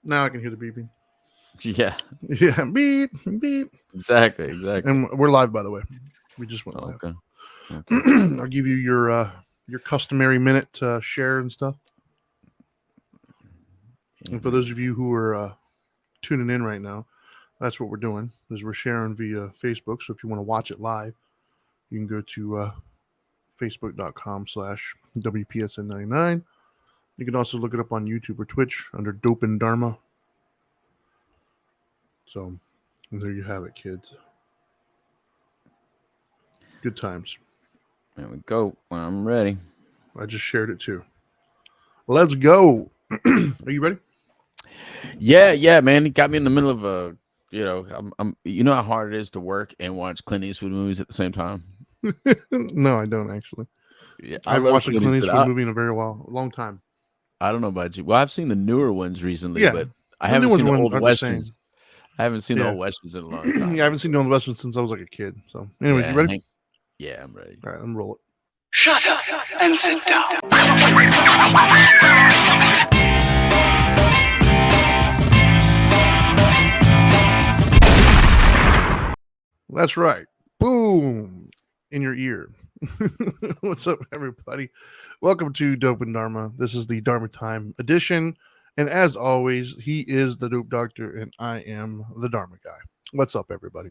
Now I can hear the beeping. Yeah, Yeah, beep, beep. exactly. And we're live, by the way. We just went live. Okay. Okay. I'll give you your customary minute to share and stuff. Yeah, And for those of you who are tuning in right now, that's what we're doing. Is we're sharing via Facebook. So if you want to watch it live, you can go to facebook.com/WPSN99. You can also look it up on YouTube or Twitch under Dope and Dharma. So there you have it, kids. Good times. there we go. Well, I'm ready. I just shared it too. Let's go. Are you ready? Yeah, man. He got me in the middle of a, you know how hard it is to work and watch Clint Eastwood movies at the same time. No, I don't actually. Yeah, I I haven't love watched a Clint Clint Eastwood. Eastwood movie in a long time. I don't know about you. Well, I've seen the newer ones recently, Yeah, but I the new haven't ones seen the old aren't the same. westerns. I haven't seen the Yeah, old westerns in a long yeah, I time. haven't seen the old westerns since I was like a kid. So, anyways, you Yeah, ready? yeah, I'm ready. All right, I'm roll it. Shut up and sit down. That's right. Boom in your ear. What's up, everybody? Welcome to Dope and Dharma. This is the Dharma Time edition, and as always, he is the Dope Doctor, and I am the Dharma guy. What's up, everybody?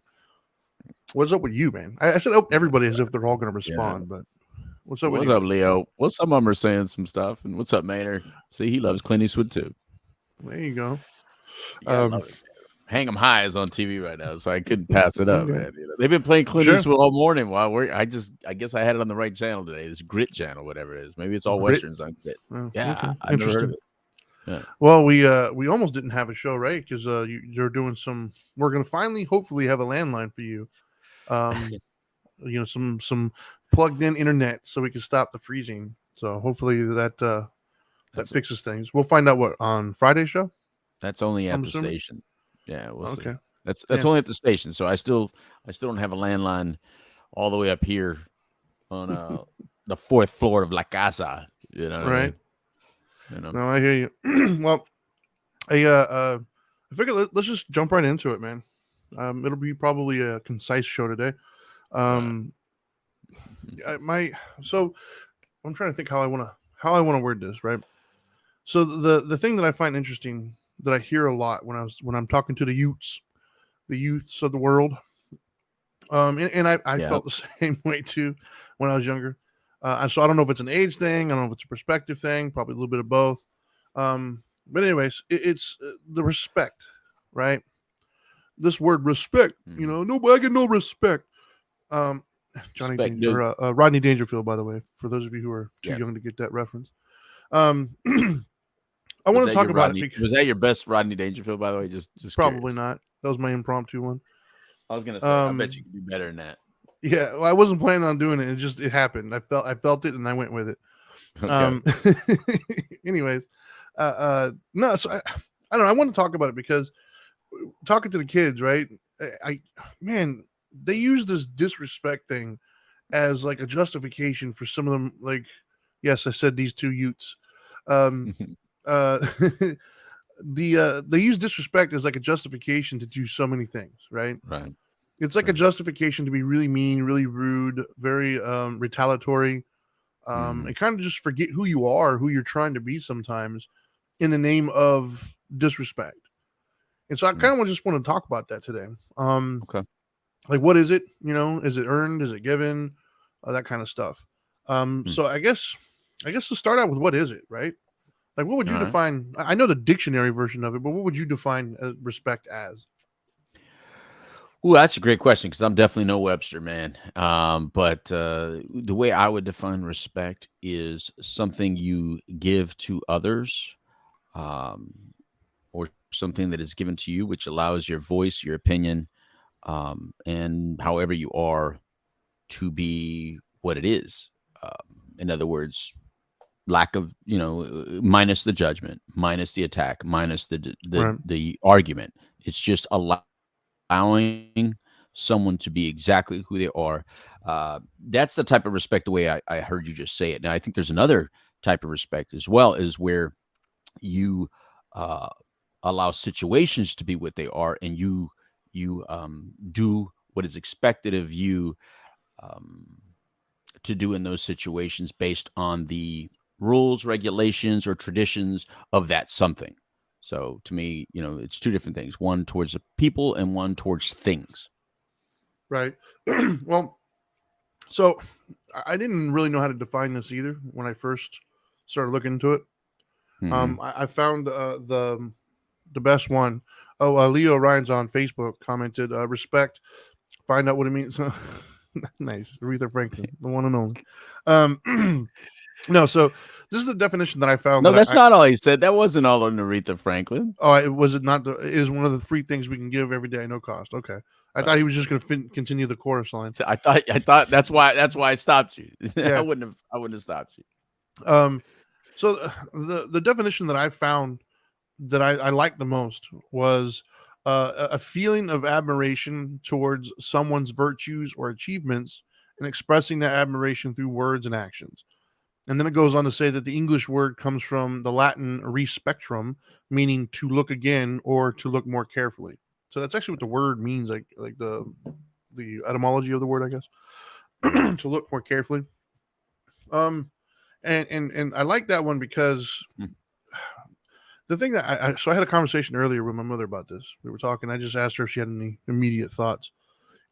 What's up with you, man? I said everybody as if they're all going to Yeah. respond, but what's up with What's you? up, Leo? Well, some of them are saying some stuff. And what's up, Maynard? See, he loves Clint Eastwood too. There you go. Yeah, I love it. Hang 'em High is on TV right now, so I couldn't pass it up, Okay. man. They've been playing Clint Sure. Eastwood all morning while we're. I guess I had it on the right channel today. This Grit channel, whatever it is. Maybe it's all Grit. westerns on Grit. Oh, Yeah, okay. I've never heard of Interesting. it. Yeah. Well, we almost didn't have a show, right? Because you're doing some. We're going to finally, hopefully, have a landline for you. Some plugged in internet so we can stop the freezing. So hopefully that fixes things. We'll find out what on Friday's show. That's only at I'm the assuming. station. Yeah, we'll see. Okay. That's Yeah. only at the station. So I still don't have a landline all the way up here on the fourth floor of La Casa. You know what I Right. mean? You know. No, I hear you. Well, I figure let's just jump right into it, man. It'll be probably a concise show today. So I'm trying to think how I want to word this, right? So the thing that I find interesting that I hear a lot when I'm talking to the youths of the world, and I felt the same way too when I was younger. So I don't know if it's an age thing, I don't know if it's a perspective thing, probably a little bit of both. But anyways, it's the respect, right? This word respect, nobody I get no respect. Rodney Dangerfield, by the way, for those of you who are too young to get that reference. I want to talk about it. Was that your best Rodney Dangerfield, by the way? Just probably curious. not. That was my impromptu one. I was gonna say, I bet you could do better than that. Yeah, well, I wasn't planning on doing it. It happened. I felt it, and I went with it. Okay. Anyways, no. So I don't know. I want to talk about it because talking to the kids, right? Man, they use this disrespect thing as like a justification for some of them. Like, yes, I said these two Utes. They use disrespect as like a justification to do so many things, right? Right. It's like a justification to be really mean, really rude, very retaliatory, and kind of just forget who you are, who you're trying to be sometimes in the name of disrespect. And so I kind of just want to talk about that today. Okay. Like, what is it? Is it earned? Is it given? That kind of stuff. So I guess to start out with, what is it, right? Like, what would you define? I know the dictionary version of it, but what would you define respect as? Well, that's a great question because I'm definitely no Webster, man. But the way I would define respect is something you give to others, or something that is given to you, which allows your voice, your opinion, and however you are to be what it is. In other words, lack of, minus the judgment, minus the attack, minus the argument. It's just allowing someone to be exactly who they are. That's the type of respect, the way I heard you just say it. Now, I think there's another type of respect as well, is where you allow situations to be what they are, and you do what is expected of you to do in those situations based on the rules, regulations, or traditions of that something. So to me, it's two different things: one towards the people and one towards things. Right. Well, so I didn't really know how to define this either when I first started looking into it. Mhm. I found the best one. Oh, Leo Ryan's on Facebook commented, respect, find out what it means. Nice. Aretha Franklin, the one and only. No, so this is the definition that I found No, that that's not all he said. That wasn't all on Aretha Franklin. it was it not it is one of the free things we can give every day, no cost. Okay. I thought he was just going to continue the chorus line. So I thought that's why I stopped you. Yeah. I wouldn't have stopped you. So the definition that I found that I liked the most was a feeling of admiration towards someone's virtues or achievements and expressing that admiration through words and actions. And then it goes on to say that the English word comes from the Latin respectrum, meaning to look again or to look more carefully. So that's actually what the word means, like the etymology of the word, I guess, to look more carefully. Um, and I like that one because Hmm. the thing that I had a conversation earlier with my mother about this. We were talking. I just asked her if she had any immediate thoughts,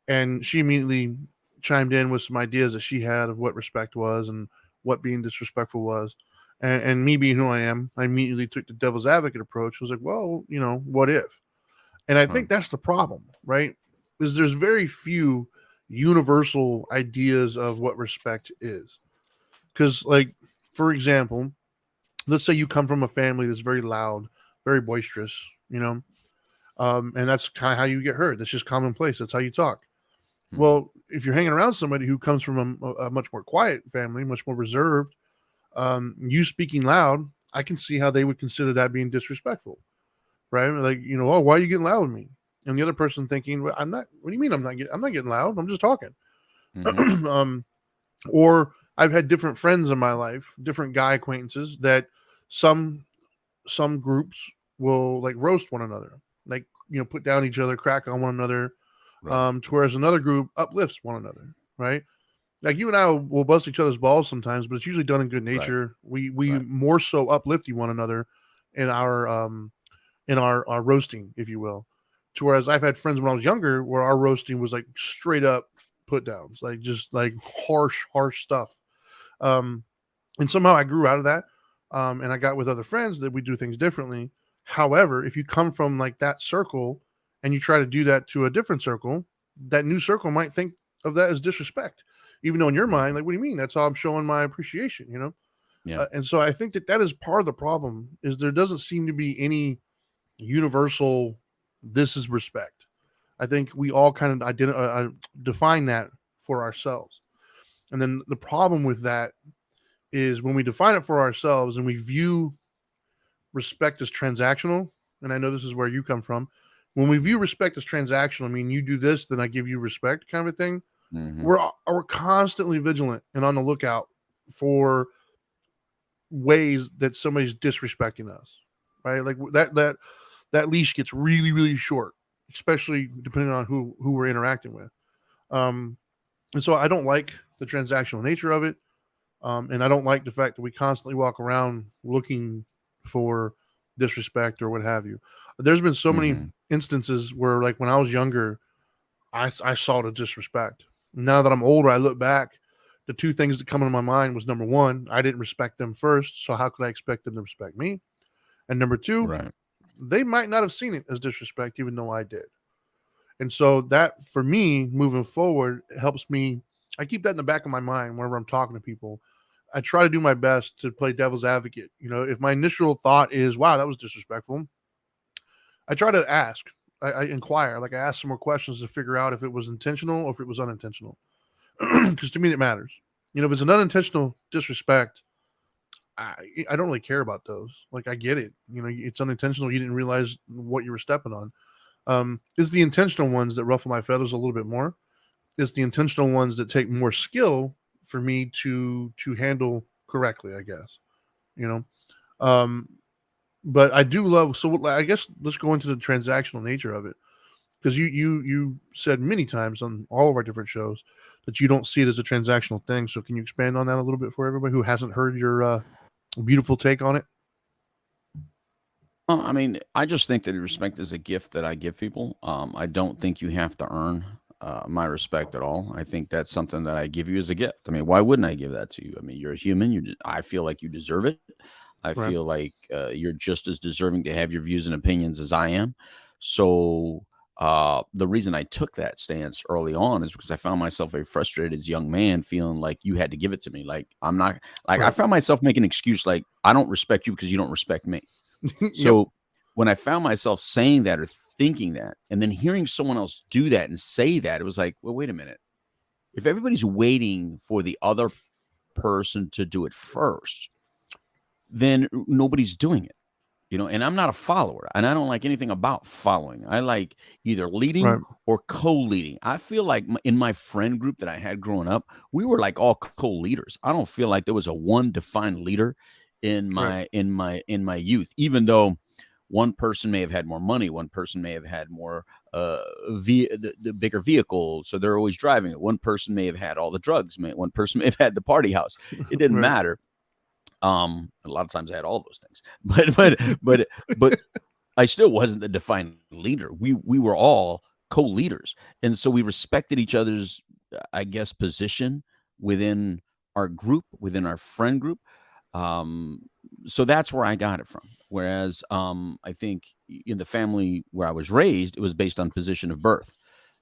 and she immediately chimed in with some ideas that she had of what respect was and what being disrespectful was. And me being who I am, I immediately took the devil's advocate approach. I was like, well, what if? And I think that's the problem, right? Is there's very few universal ideas of what respect is. Because, like, for example, let's say you come from a family that's very loud, very boisterous, and that's kind of how you get heard. That's just commonplace. That's how you talk. Mhm. Well, if you're hanging around somebody who comes from a much more quiet family, much more reserved, you speaking loud, I can see how they would consider that being disrespectful, right? Like, oh, why are you getting loud with me? And the other person thinking, well, I'm not. What do you mean I'm not getting loud? I'm just talking. Mhm. Or I've had different friends in my life, different guy acquaintances that some some groups will like roast one another, like put down each other, crack on one another, Right. to whereas another group uplifts one another, right? Like you and I will bust each other's balls sometimes, but it's usually done in good Right. nature. We Right. more so uplifting one another in our roasting, if you will. To whereas I've had friends when I was younger where our roasting was like straight up put downs, like just like harsh stuff. Um, and somehow I grew out of that. And I got with other friends that we do things differently. However, if you come from like that circle and you try to do that to a different circle, that new circle might think of that as disrespect, even though in your mind, like, what do you mean? That's how I'm showing my appreciation. Yeah. And so I think that is part of the problem is there doesn't seem to be any universal. This is respect. I think we all kind of define that for ourselves, and then the problem with that is when we define it for ourselves and we view respect as transactional, and I know this is where you come from. When we view respect as transactional, I mean, you do this, then I give you respect, kind of a thing. Mhm. We're constantly vigilant and on the lookout for ways that somebody's disrespecting us, right? Like that leash gets really, really short, especially depending on who we're interacting with. Um, and so I don't like the transactional nature of it. And I don't like the fact that we constantly walk around looking for disrespect or what have you. There's been so many Mhm. instances where, like, when I was younger, I saw the disrespect. Now that I'm older, I look back. The two things that come into my mind was number one, I didn't respect them first, so how could I expect them to respect me? And number two, Right. they might not have seen it as disrespect, even though I did. And so that for me, moving forward, helps me. I keep that in the back of my mind whenever I'm talking to people. I try to do my best to play devil's advocate. If my initial thought is, wow, that was disrespectful, I try to ask. I inquire, like I ask some more questions to figure out if it was intentional or if it was unintentional. Because to me, it matters. If it's an unintentional disrespect, I don't really care about those. Like I get it. It's unintentional. You didn't realize what you were stepping on. It's the intentional ones that ruffle my feathers a little bit more. It's the intentional ones that take more skill for me to handle correctly, I guess. You know, um, but I do love. So I guess let's go into the transactional nature of it, because you said many times on all of our different shows that you don't see it as a transactional thing. So can you expand on that a little bit for everybody who hasn't heard your beautiful take on it? I mean, I just think that respect is a gift that I give people. I don't think you have to earn my respect at all. I think that's something that I give you as a gift. I mean, why wouldn't I give that to you? I mean, you're a human. I feel like you deserve it. I Right. feel like you're just as deserving to have your views and opinions as I am. So the reason I took that stance early on is because I found myself very frustrated as a young man, feeling like you had to give it to me. Like I'm not like I Right. found myself making an excuse like I don't respect you because you don't respect me. Yep. So when I found myself saying that or thinking that, and then hearing someone else do that and say that, it was like, well, wait a minute. If everybody's waiting for the other person to do it first, then nobody's doing it. And I'm not a follower, and I don't like anything about following. I like either leading Right. or co-leading. I feel like in my friend group that I had growing up, we were like all co-leaders. I don't feel like there was a one defined leader in Right. my youth, even though one person may have had more money, one person may have had more the bigger vehicle, so they're always driving it. One person may have had all the drugs, one person may have had the party house. It didn't Right. matter. A lot of times I had all those things, but I still wasn't the defined leader. We were all co-leaders, and so we respected each other's, I guess, position within our group, within our friend group. Um, so that's where I got it from. Whereas, I think in the family where I was raised, it was based on position of birth,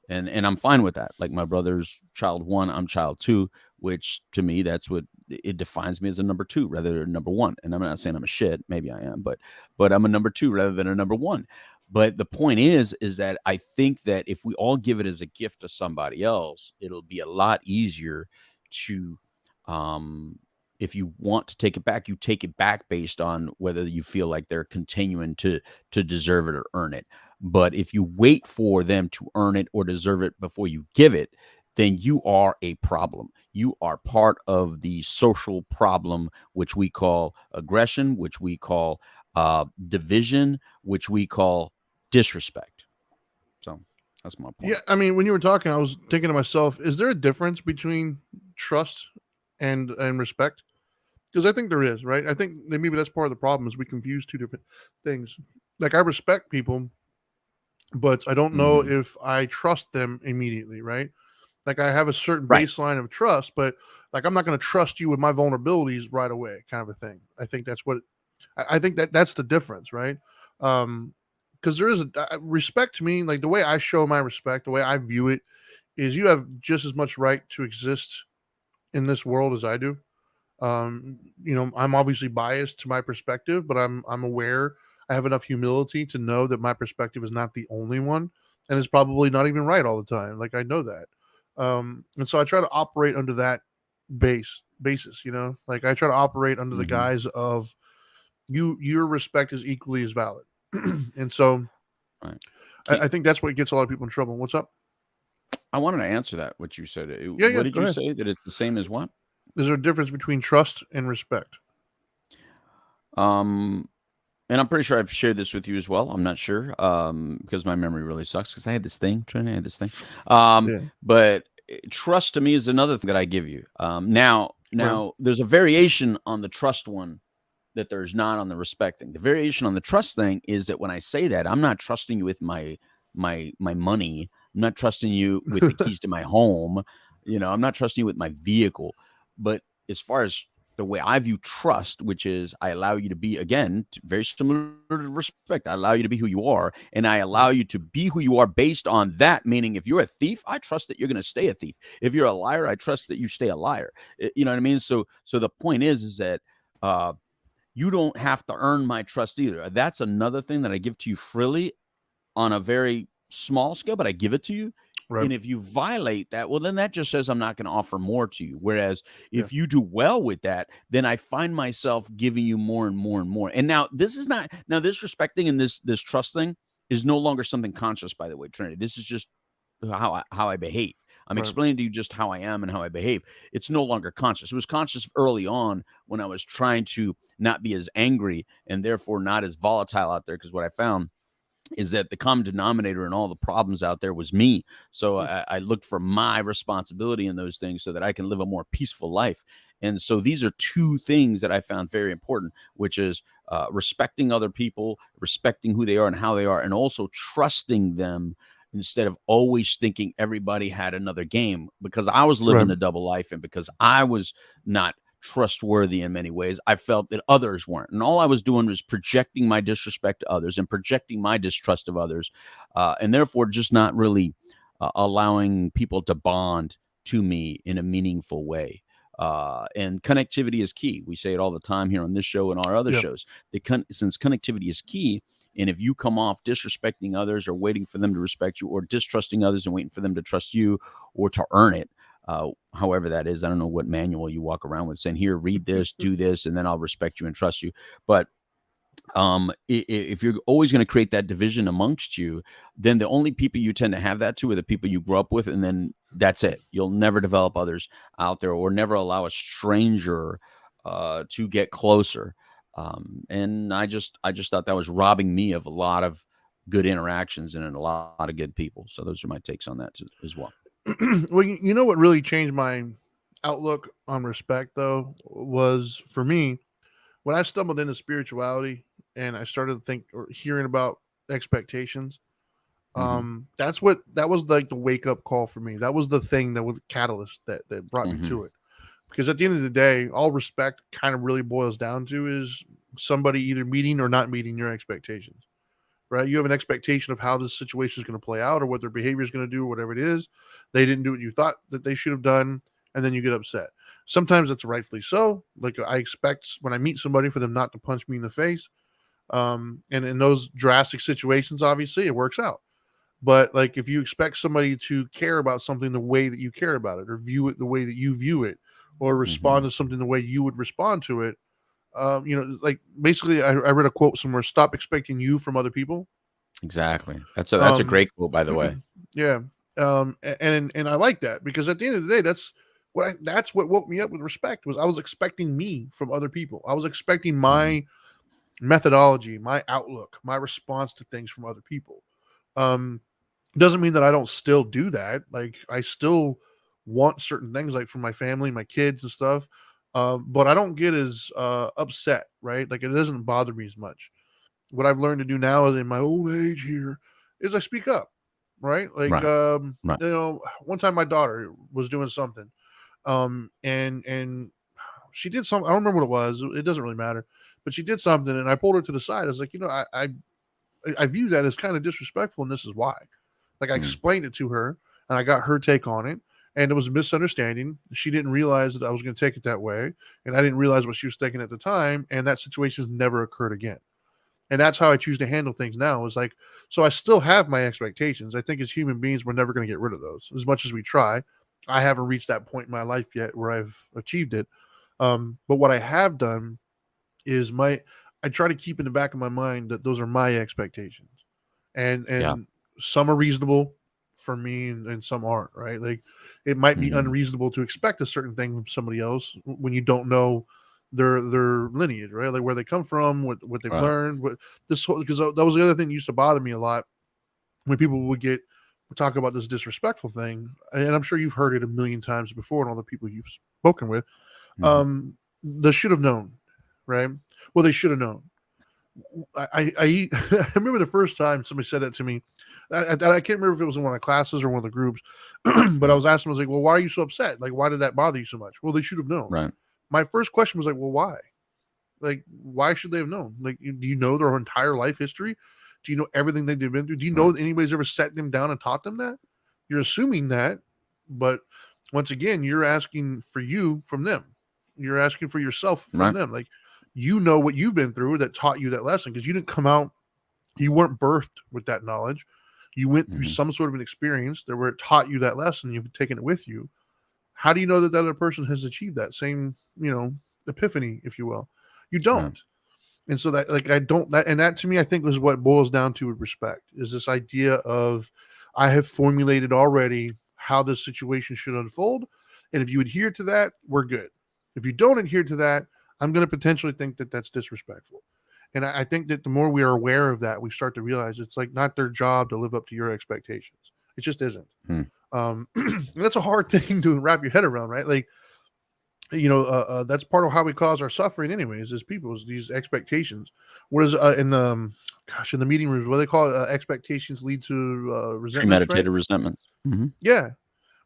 and I'm fine with that. Like my brother's child one, I'm child two, which to me that's what it defines me as a number two rather than number one. And I'm not saying I'm a shit, maybe I am, but I'm a number two rather than a number one. But the point is that I think that if we all give it as a gift to somebody else, it'll be a lot easier to um if you want to take it back, you take it back based on whether you feel like they're continuing to deserve it or earn it. But if you wait for them to earn it or deserve it before you give it, then you are a problem. You are part of the social problem, which we call aggression, which we call division, which we call disrespect. So that's my Yeah. point. I mean, when you were talking, I was thinking to myself, is there a difference between trust and respect? Because I think there is, right? I think that maybe that's part of the problem is we confuse two different things. Like I respect people, but I don't know Hmm. if I trust them immediately, right? Like I have a certain Right. baseline of trust, but like I'm not going to trust you with my vulnerabilities right away, kind of a thing. I think that's what I think that's the difference, right? Because there is a respect to me, like the way I show my respect, the way I view it is you have just as much right to exist in this world as I do. I'm obviously biased to my perspective, but I'm aware. I have enough humility to know that my perspective is not the only one, and it's probably not even right all the time. Like I know that, and so I try to operate under that basis. Like I try to operate under the Hmm. guise of your respect is equally as valid, and so Right. I think that's what gets a lot of people in trouble. What's up? I wanted to answer that, what you said. Yeah, yeah. What did Go you ahead. say? That it's the same as what? Is there a difference between trust and respect? Um, and I'm pretty sure I've shared this with you as well. I'm not sure because my memory really sucks because I had this thing, Trent, I had this thing. Yeah. But trust to me is another thing that I give you. Now, Right. now there's a variation on the trust one that there's not on the respect thing. The variation on the trust thing is that when I say that, I'm not trusting you with my money. I'm not trusting you with the keys to my home. I'm not trusting you with my vehicle. But as far as the way I view trust, which is I allow you to be, again, very similar to respect. I allow you to be who you are, and I allow you to be who you are based on that. Meaning, if you're a thief, I trust that you're going to stay a thief. If you're a liar, I trust that you stay a liar. You know what I mean? So the point is that uh, you don't have to earn my trust either. That's another thing that I give to you freely on a very small scale, but I give it to you. Right. And if you violate that, well, then that just says I'm not going to offer more to you. Whereas Yeah. if you do well with that, then I find myself giving you more and more and more. And now this is not now this respecting and this trust thing is no longer something conscious, by the way, Trinity. This is just how I behave. I'm Right. explaining to you just how I am and how I behave. It's no longer conscious. It was conscious early on when I was trying to not be as angry and therefore not as volatile out there. Because what I found is that the common denominator in all the problems out there was me. So Hmm. I looked for my responsibility in those things so that I can live a more peaceful life. And so these are two things that I found very important, which is respecting other people, respecting who they are and how they are, and also trusting them instead of always thinking everybody had another game, because I was Right. living a double life and because I was not trustworthy in many ways, I felt that others weren't. And all I was doing was projecting my disrespect to others and projecting my distrust of others. And therefore, just not really allowing people to bond to me in a meaningful way. And connectivity is key. We say it all the time here on this show and our other Yeah. shows. Since connectivity is key, and if you come off disrespecting others or waiting for them to respect you, or distrusting others and waiting for them to trust you or to earn it, however that is, I don't know what manual you walk around with saying, here, read this, do this, and then I'll respect you and trust you. But if you're always going to create that division amongst you, then the only people you tend to have that to are the people you grew up with, and then that's it. You'll never develop others out there, or never allow a stranger to get closer. And I just thought that was robbing me of a lot of good interactions and a lot of good people. So those are my takes on that as well. Well, you know what really changed my outlook on respect, though, was for me when I stumbled into spirituality and I started to think or hearing about expectations. Hmm. That was like the wake up call for me. That was the thing that was the catalyst that brought me Hmm. to it. Because at the end of the day, all respect kind of really boils down to is somebody either meeting or not meeting your expectations, right? You have an expectation of how this situation is going to play out or what their behavior is going to do, whatever it is. They didn't do what you thought that they should have done, and then you get upset. Sometimes it's rightfully so. Like I expect when I meet somebody for them not to punch me in the face. And in those drastic situations, obviously, it works out. But like if you expect somebody to care about something the way that you care about it, or view it the way that you view it, or respond Hmm. to something the way you would respond to it, like basically, I read a quote somewhere: "Stop expecting you from other people." Exactly. That's a Um, great quote, by the way. yeah, and I like that because at the end of the day, that's what woke me up with respect was I was expecting me from other people. I was expecting Hmm. my methodology, my outlook, my response to things from other people. Um, doesn't mean that I don't still do that. Like I still want certain things like from my family, my kids and stuff. But I don't get as upset, right? Like it doesn't bother me as much. What I've learned to do now is in my old age here is I speak up, right? Like Right. Right. one time my daughter was doing something, and she did something. I don't remember what it was. It doesn't really matter, but she did something, and I pulled her to the side. I was like, I view that as kind of disrespectful, and this is why. Like I Mm. explained it to her, and I got her take on it, and it was a misunderstanding. She didn't realize that I was going to take it that way, and I didn't realize what she was thinking at the time, and that situation has never occurred again. And that's how I choose to handle things now. Is like, so I still have my expectations. I think as human beings, we're never going to get rid of those, as much as we try. I haven't reached that point in my life yet where I've achieved it. But what I have done is I try to keep in the back of my mind that those are my expectations, and Yeah. some are reasonable for me, and some aren't. Right? Like it might be Hmm. unreasonable to expect a certain thing from somebody else when you don't know their lineage, right? Like where they come from, what they've Right. learned, what this whole because that was the other thing that used to bother me a lot when people would talk about this disrespectful thing, and I'm sure you've heard it a million times before, and all the people you've spoken with, Hmm. they should have known, right? Well, they should have known. I remember the first time somebody said that to me. I can't remember if it was in one of the classes or one of the groups, but I Right. was asking, I was like, "Well, why are you so upset? Like, why did that bother you so much?" Well, they should have known. Right. My first question was like, "Well, why? Like, why should they have known? Like, do you know their entire life history? Do you know everything that they've been through? Do you know Right. that anybody's ever sat them down and taught them that? You're assuming that, but once again, you're asking for you from them. You're asking for yourself from Right. them. Like, you know what you've been through that taught you that lesson because you didn't come out, you weren't birthed with that knowledge. You went through Hmm. some sort of an experience that where it taught you that lesson. You've taken it with you. How do you know that that other person has achieved that same, epiphany, if you will? You Right. don't. And so that like I don't that and that to me I think was what boils down to with respect is this idea of I have formulated already how this situation should unfold. And if you adhere to that, we're good. If you don't adhere to that, I'm going to potentially think that that's disrespectful. And I think that the more we are aware of that, we start to realize it's like not their job to live up to your expectations. It just isn't. And that's a hard thing to wrap your head around, right? Like, that's part of how we cause our suffering anyways, as people, is these expectations. What is in the in the meeting rooms, what they call it, expectations lead to resentments, right? Premeditated resentment. Yeah.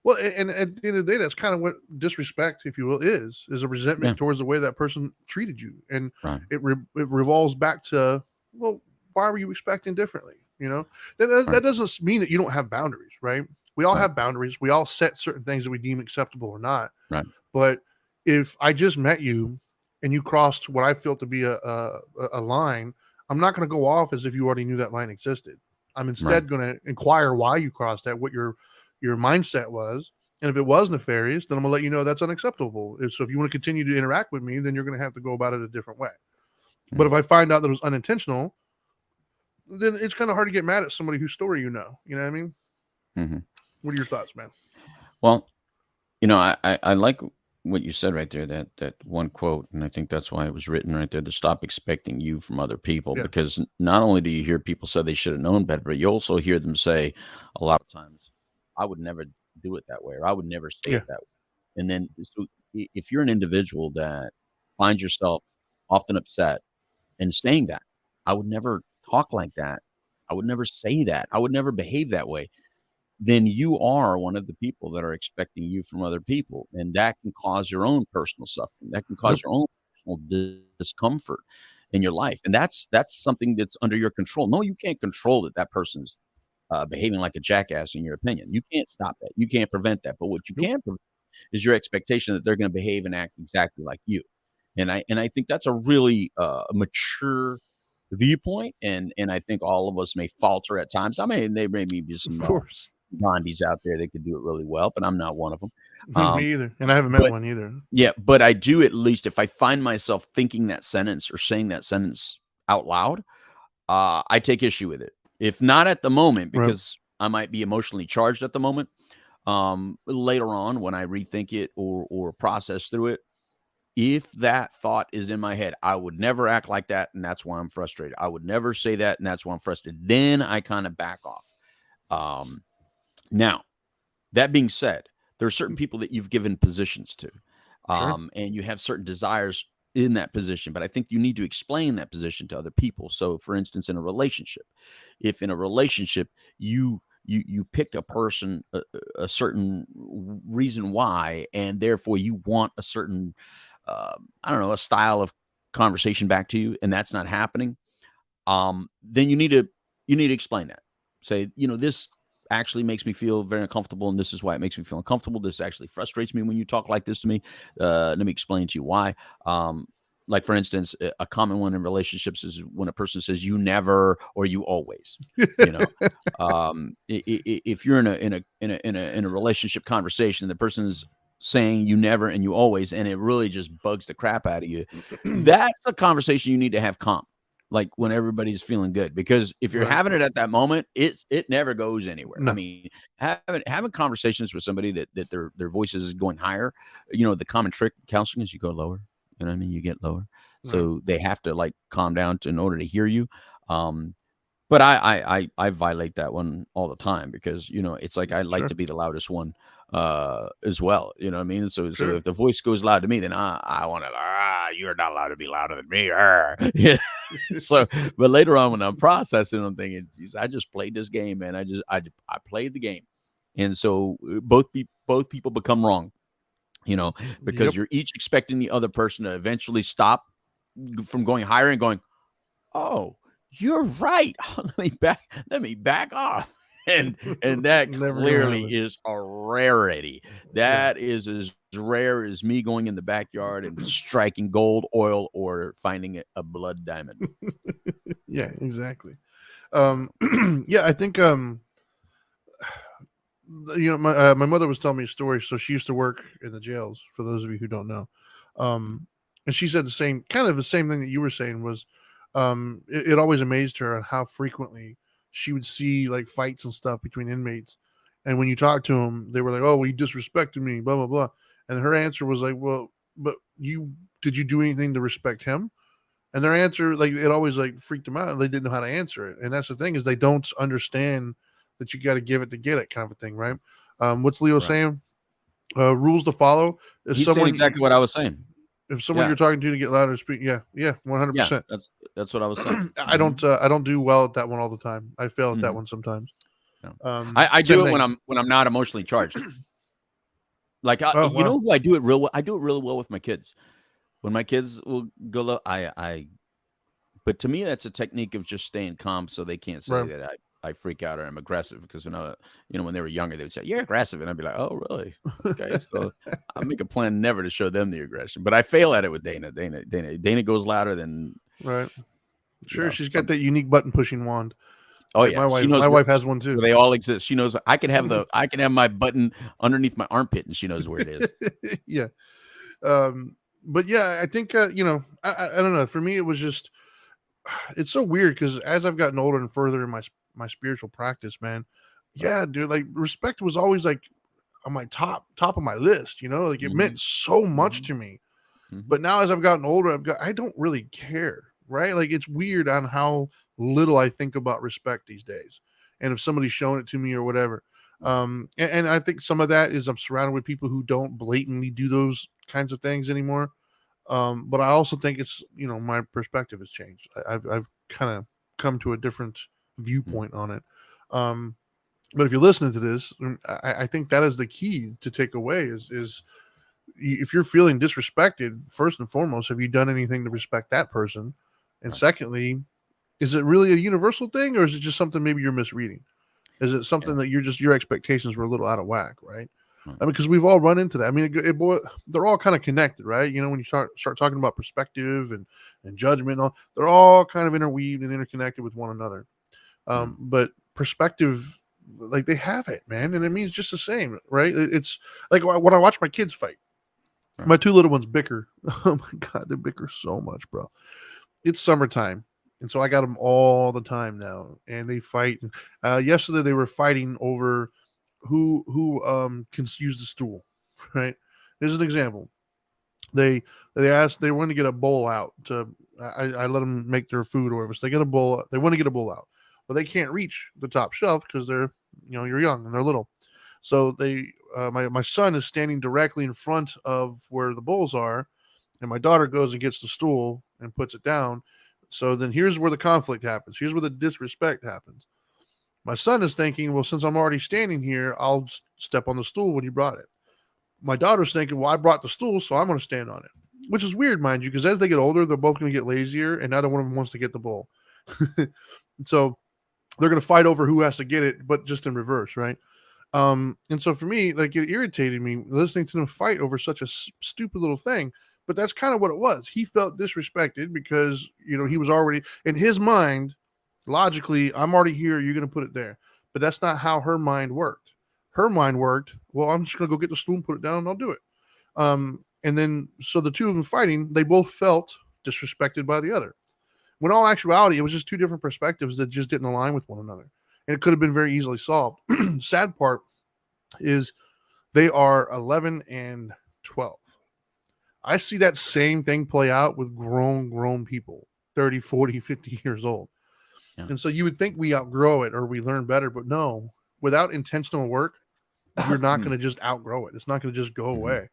Well, and at the end of the day, that's kind of what disrespect, if you will, is a resentment towards the way that person treated you. And it revolves back to, well, why were you expecting differently? That doesn't mean that you don't have boundaries, right? We all have boundaries. We all set certain things that we deem acceptable or not. Right. But if I just met you and you crossed what I feel to be a line, I'm not going to go off as if you already knew that line existed. I'm instead going to inquire why you crossed that, what your mindset was. And if it was nefarious, then I'm going to let you know that's unacceptable. So if you want to continue to interact with me, then you're going to have to go about it a different way. But if I find out that it was unintentional, then it's kind of hard to get mad at somebody whose story you know. You know what I mean? What are your thoughts, man? Well, I like what you said right there, that one quote, and I think that's why it was written right there, to stop expecting you from other people. Because not only do you hear people say they should have known better, but you also hear them say a lot of times, I would never do it that way, or I would never say it that way. And then so if you're an individual that finds yourself often upset and saying that, I would never talk like that, I would never say that, I would never behave that way, then you are one of the people that are expecting you from other people. And that can cause your own personal suffering. That can cause your own personal discomfort in your life. And that's something that's under your control. No, you can't control that person's behaving like a jackass, in your opinion. You can't stop that. You can't prevent that. But what you can prevent is your expectation that they're going to behave and act exactly like you. And I think that's a really mature viewpoint. And I think all of us may falter at times. I mean, there may be some Gandhis out there that could do it really well, but I'm not one of them. Me either. And I haven't met one either. Yeah, but I do, at least if I find myself thinking that sentence or saying that sentence out loud, I take issue with it. If not at the moment, because I might be emotionally charged at the moment, later on when I rethink it or process through it, if that thought is in my head, I would never act like that, and that's why I'm frustrated. I would never say that, and that's why I'm frustrated. Then I kind of back off. Now, that being said, there are certain people that you've given positions to, and you have certain desires in that position, but I think you need to explain that position to other people. So, for instance, in a relationship, if in a relationship you pick a person a certain reason why, and therefore you want a certain, I don't know, a style of conversation back to you, and that's not happening, then you need to explain that. Say, this actually makes me feel very uncomfortable, and this is why it makes me feel uncomfortable. This actually frustrates me when you talk like this to me. Let me explain to you why. Like, for instance, a common one in relationships is when a person says "you never" or "you always." If you're in a relationship conversation, the person's saying "you never" and "you always," and it really just bugs the crap out of you. That's a conversation you need to have calm, like when everybody's feeling good, because if you're having it at that moment, it never goes anywhere. I mean, having conversations with somebody that their voices is going higher, the common trick in counseling is you go lower. You know what I mean? You get lower. So they have to like calm down in order to hear you. But I violate that one all the time, because it's like I like to be the loudest one as well. You know what I mean? So if the voice goes loud to me, then I want to, you're not allowed to be louder than me. Yeah. So, but later on when I'm processing, I'm thinking, geez, I just played this game, man. I played the game, and so both people become wrong. Because you're each expecting the other person to eventually stop from going higher and going, oh, you're right. Let me back off. And that clearly is a rarity. That is as rare as me going in the backyard and striking gold, oil, or finding a blood diamond. Yeah, exactly. Yeah, I think my mother was telling me a story. So she used to work in the jails, for those of you who don't know. And she said the same thing that you were saying was, it always amazed her on how frequently she would see like fights and stuff between inmates. And when you talk to them, they were like, "Oh, well, you disrespected me," blah blah blah. And her answer was like, "Well, but did you do anything to respect him?" And their answer, like, it always like freaked them out. They didn't know how to answer it. And that's the thing, is they don't understand that you got to give it to get it, kind of a thing, right? What's Leo Right. saying? Rules to follow. Is He's saying someone exactly what I was saying. if someone Yeah. you're talking to get louder, speak. Yeah, 100%. That's what I was saying. I don't do well at that one all the time. I fail at that one sometimes. Yeah. I Same do it thing. when I'm not emotionally charged. Like Oh, you wow. know who I do it real well. I do it really well with my kids. When my kids will go low, but to me that's a technique of just staying calm so they can't say Right. that I freak out or I'm aggressive, because when they were younger they would say you're aggressive and I'd be like, oh really, okay. So I make a plan never to show them the aggression, but I fail at it with Dana goes louder than Right. Sure, she's got some. that unique button pushing wand. Oh Like yeah, she my knows wife has one too. where they all exist. She knows I can have my button underneath my armpit and she knows where it is. Yeah. But yeah, I think I don't know. For me, it was just it's so weird because as I've gotten older and further in my spiritual practice, man, yeah, dude, like respect was always like on my top of my list. Like it meant so much to me. But now as I've gotten older, I don't really care, right? Like it's weird on how little I think about respect these days, and if somebody's showing it to me or whatever. And I think some of that is I'm surrounded with people who don't blatantly do those kinds of things anymore. But I also think it's my perspective has changed. I've kind of come to a different viewpoint on it. But if you're listening to this, I think that is the key to take away is if you're feeling disrespected, first and foremost, have you done anything to respect that person? And Right. secondly, is it really a universal thing, or is it just something maybe you're misreading? Is it something Yeah. that your expectations were a little out of whack, right? Right. I mean, because we've all run into that. I mean, they're all kind of connected, right? When you start talking about perspective and judgment, they're all kind of interweaved and interconnected with one another. But perspective, like they have it, man, and it means just the same, right? It's like when I watch my kids fight. Right. My two little ones bicker. Oh my god, they bicker so much, bro. It's summertime, and so I got them all the time now, and they fight. Yesterday they were fighting over who can use the stool. Right. Here's an example. They want to get a bowl out to. I let them make their food or whatever. So they get a bowl. They want to get a bowl out, but they can't reach the top shelf because they're you're young and they're little. So my son is standing directly in front of where the bowls are, and my daughter goes and gets the stool and puts it down. So then here's where the conflict happens. Here's where the disrespect happens. My son is thinking, well, since I'm already standing here, I'll step on the stool when you brought it. My daughter's thinking, well, I brought the stool, so I'm going to stand on it, which is weird, mind you, because as they get older, they're both going to get lazier, and neither one of them wants to get the bowl. So they're going to fight over who has to get it, but just in reverse, right? And so for me, like it irritated me listening to them fight over such a stupid little thing. But that's kind of what it was. He felt disrespected because he was already in his mind. Logically, I'm already here. You're going to put it there, but that's not how her mind worked. Her mind worked. Well, I'm just going to go get the stool and put it down, and I'll do it. And then so the two of them fighting, they both felt disrespected by the other. When all actuality, it was just two different perspectives that just didn't align with one another, and it could have been very easily solved. Sad part is they are 11 and 12. I see that same thing play out with grown people, 30, 40, 50 years old. Yeah. And so you would think we outgrow it or we learn better, but no, without intentional work, you're not going to just outgrow it. It's not going to just go away.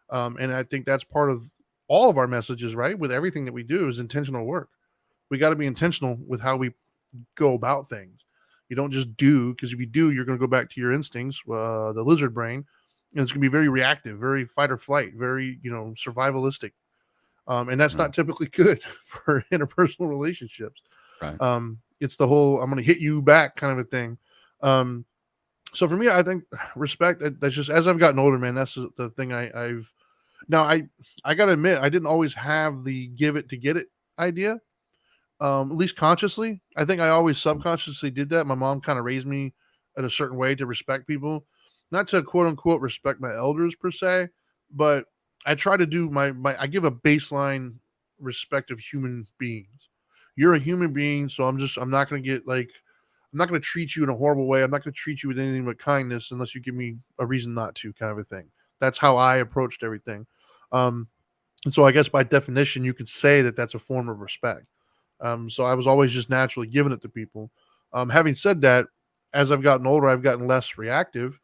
And I think that's part of all of our messages, right? With everything that we do is intentional work. We got to be intentional with how we go about things. You don't just do, because if you do, you're going to go back to your instincts, the lizard brain, and it's going to be very reactive, very fight or flight, very survivalistic, and that's not typically good for interpersonal relationships. Right. It's the whole "I'm going to hit you back" kind of a thing. So for me, I think respect. That's just as I've gotten older, man. That's the thing I've now. I got to admit, I didn't always have the give it to get it idea. At least consciously. I think I always subconsciously did that. My mom kind of raised me in a certain way to respect people, not to quote unquote respect my elders per se, but I try to do I give a baseline respect of human beings. You're a human being, so I'm not going to get like I'm not going to treat you in a horrible way. I'm not going to treat you with anything but kindness unless you give me a reason not to, kind of a thing. That's how I approached everything. Um, and so I guess by definition, you could say that that's a form of respect. So I was always just naturally giving it to people. Having said that, as I've gotten older, I've gotten less reactive.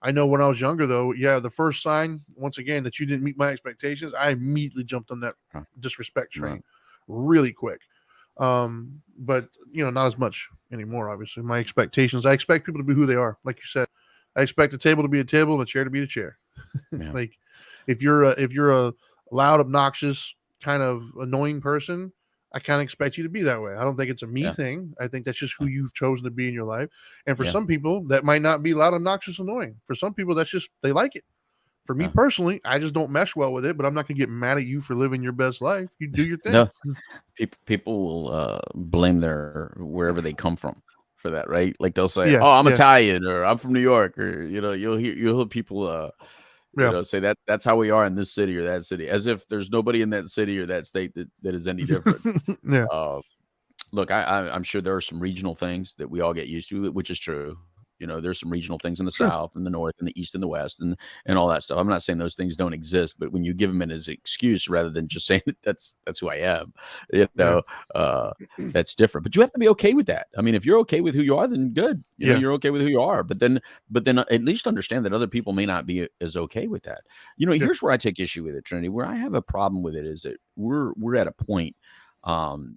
I know when I was younger, though, yeah, the first sign, once again, that you didn't meet my expectations, I immediately jumped on that Huh. disrespect train Right. really quick. But not as much anymore. Obviously, my expectations. I expect people to be who they are, like you said. I expect a table to be a table and a chair to be a chair. Yeah. Like if you're a loud, obnoxious, kind of annoying person, I kind of expect you to be that way. I don't think it's a me Yeah. thing. I think that's just who Yeah. you've chosen to be in your life. And for Yeah. some people, that might not be loud, obnoxious, annoying. For some people, that's just they like it. For me Yeah. personally, I just don't mesh well with it. But I'm not gonna get mad at you for living your best life. You do your thing. No, people will blame their wherever they come from for that, right? Like they'll say, Yeah, "Oh, I'm yeah, Italian," or "I'm from New York," or you'll hear people yeah, say that's how we are in this city or that city, as if there's nobody in that city or that state that is any different. yeah. Uh, Look, I'm sure there are some regional things that we all get used to, which is true. There's some regional things in the Sure. South and the North and the East and the West and all that stuff. I'm not saying those things don't exist, but when you give them as an excuse rather than just saying that that's who I am, you Yeah, know, uh, that's different. But you have to be okay with that. I mean, if you're okay with who you are, then good. yeah, You're okay with who you are. But then at least understand that other people may not be as okay with that. yeah. Here's where I take issue with it, Trinity. Where I have a problem with it is that we're at a point. Um,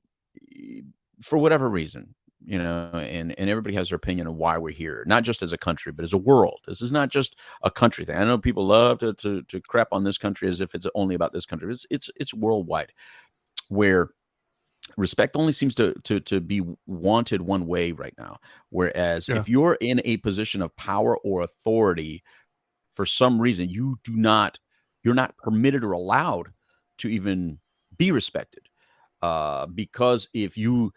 for whatever reason, and everybody has their opinion of why we're here, not just as a country, but as a world. This is not just a country thing. I know people love to crap on this country as if it's only about this country. It's worldwide, where respect only seems to be wanted one way right now. Whereas Yeah. if you're in a position of power or authority, for some reason, you're not permitted or allowed to even be respected, because if you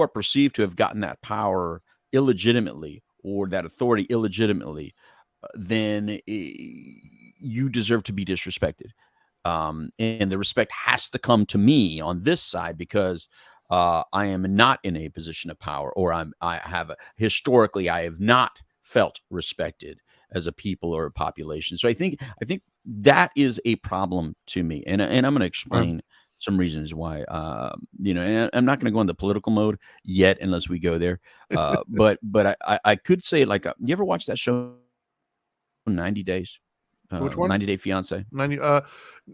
are perceived to have gotten that power illegitimately or that authority illegitimately, then you deserve to be disrespected. And the respect has to come to me on this side because I am not in a position of power, or historically I have not felt respected as a people or a population. So I think that is a problem to me, and I'm going to Right. explain some reasons why. And I'm not going to go into political mode yet unless we go there. But I could say, like, you ever watch that show 90 Days, Which one? 90 Day Fiance? 90.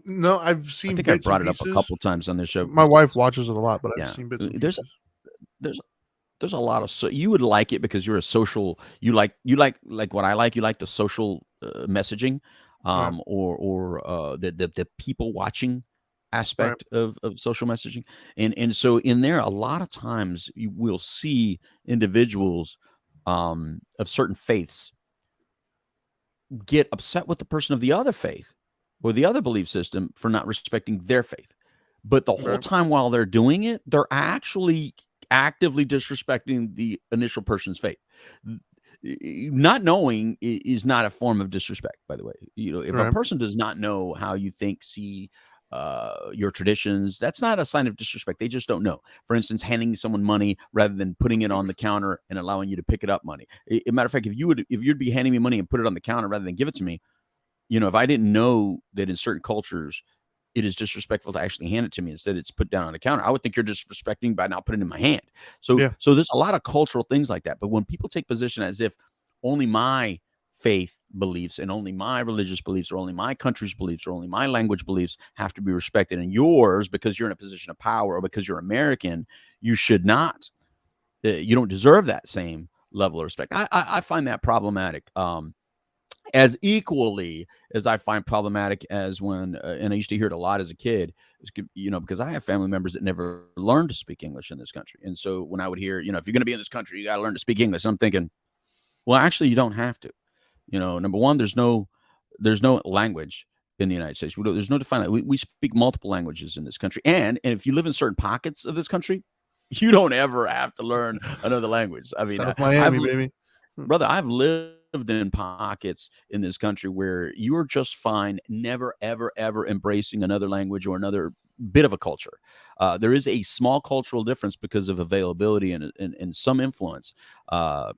No, I've I seen think I've bits and brought it up a pieces. couple times on this show My because wife watches it a lot, but I've yeah, seen bits and there's pieces. there's there's a lot of you would like it because you're a social you like what I like. You like the social messaging, Right. or the people watching Right. aspect of social messaging, and so in there a lot of times you will see individuals of certain faiths get upset with the person of the other faith or the other belief system for not respecting their faith. But the whole Right. time while they're doing it, they're actually actively disrespecting the initial person's faith. Not knowing is not a form of disrespect, by the way. If a Right. person does not know how you think, see your traditions, that's not a sign of disrespect. They just don't know. For instance, handing someone money rather than putting it on the counter and allowing you to pick it up money. A matter of fact, if you'd be handing me money and put it on the counter rather than give it to me, if I didn't know that in certain cultures it is disrespectful to actually hand it to me, instead it's put down on the counter, I would think you're disrespecting by not putting it in my hand. So Yeah. so there's a lot of cultural things like that. But when people take position as if only my faith beliefs and only my religious beliefs or only my country's beliefs or only my language beliefs have to be respected, and yours, because you're in a position of power or because you're American, you should not, you don't deserve that same level of respect. I find that problematic. As equally as I find problematic as when, and I used to hear it a lot as a kid, because I have family members that never learned to speak English in this country. And so when I would hear, if you're going to be in this country, you got to learn to speak English. I'm thinking, well, actually, you don't have to. Number one, there's no language in the United States. There's no defined. We speak multiple languages in this country, and if you live in certain pockets of this country, you don't ever have to learn another language. I mean, South I've Miami, baby. brother, I've lived in pockets in this country where you are just fine, never, ever, ever embracing another language or another bit of a culture. There is a small cultural difference because of availability and some influence. But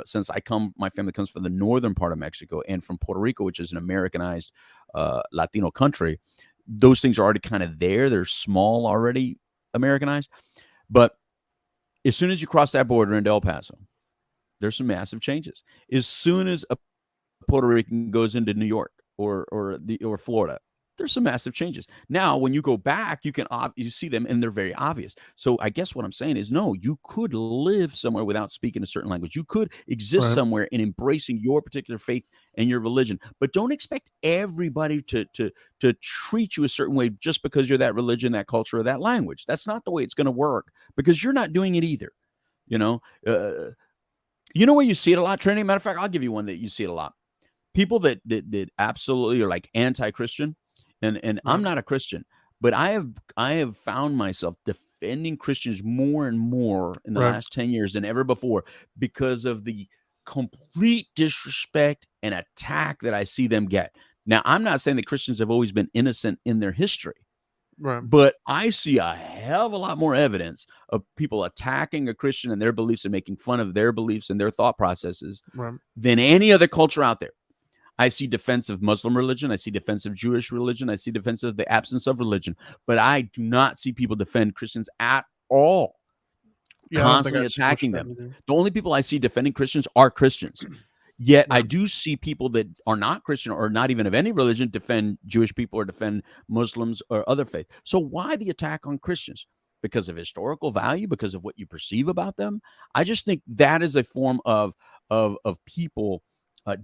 since my family comes from the northern part of Mexico and from Puerto Rico, which is an Americanized Latino country, those things are already kind of there. They're small already, Americanized. But as soon as you cross that border into El Paso, there's some massive changes. As soon as a Puerto Rican goes into New York or Florida, there's some massive changes. Now, when you go back, you see them and they're very obvious. So I guess what I'm saying is, no, you could live somewhere without speaking a certain language. You could exist Right. somewhere in embracing your particular faith and your religion, but don't expect everybody to treat you a certain way just because you're that religion, that culture, or that language. That's not the way it's going to work, because you're not doing it either. You know, where you see it a lot, Trinity? Matter of fact, I'll give you one that you see it a lot. People that absolutely are like anti-Christian, and I'm Right. not a Christian, but I have found myself defending Christians more and more in the Right. last 10 years than ever before, because of the complete disrespect and attack that I see them get. Now, I'm not saying that Christians have always been innocent in their history, Right. but I see a hell of a lot more evidence of people attacking a Christian and their beliefs and making fun of their beliefs and their thought processes Right. than any other culture out there. I see defense of Muslim religion. I see defense of Jewish religion. I see defense of the absence of religion. But I do not see people defend Christians at all, Yeah, I don't think I constantly see much attacking of that them. either. The only people I see defending Christians are Christians. Yet I Right. do see people that are not Christian or not even of any religion defend Jewish people or defend Muslims or other faith. So why the attack on Christians? Because of historical value? Because of what you perceive about them? I just think that is a form of people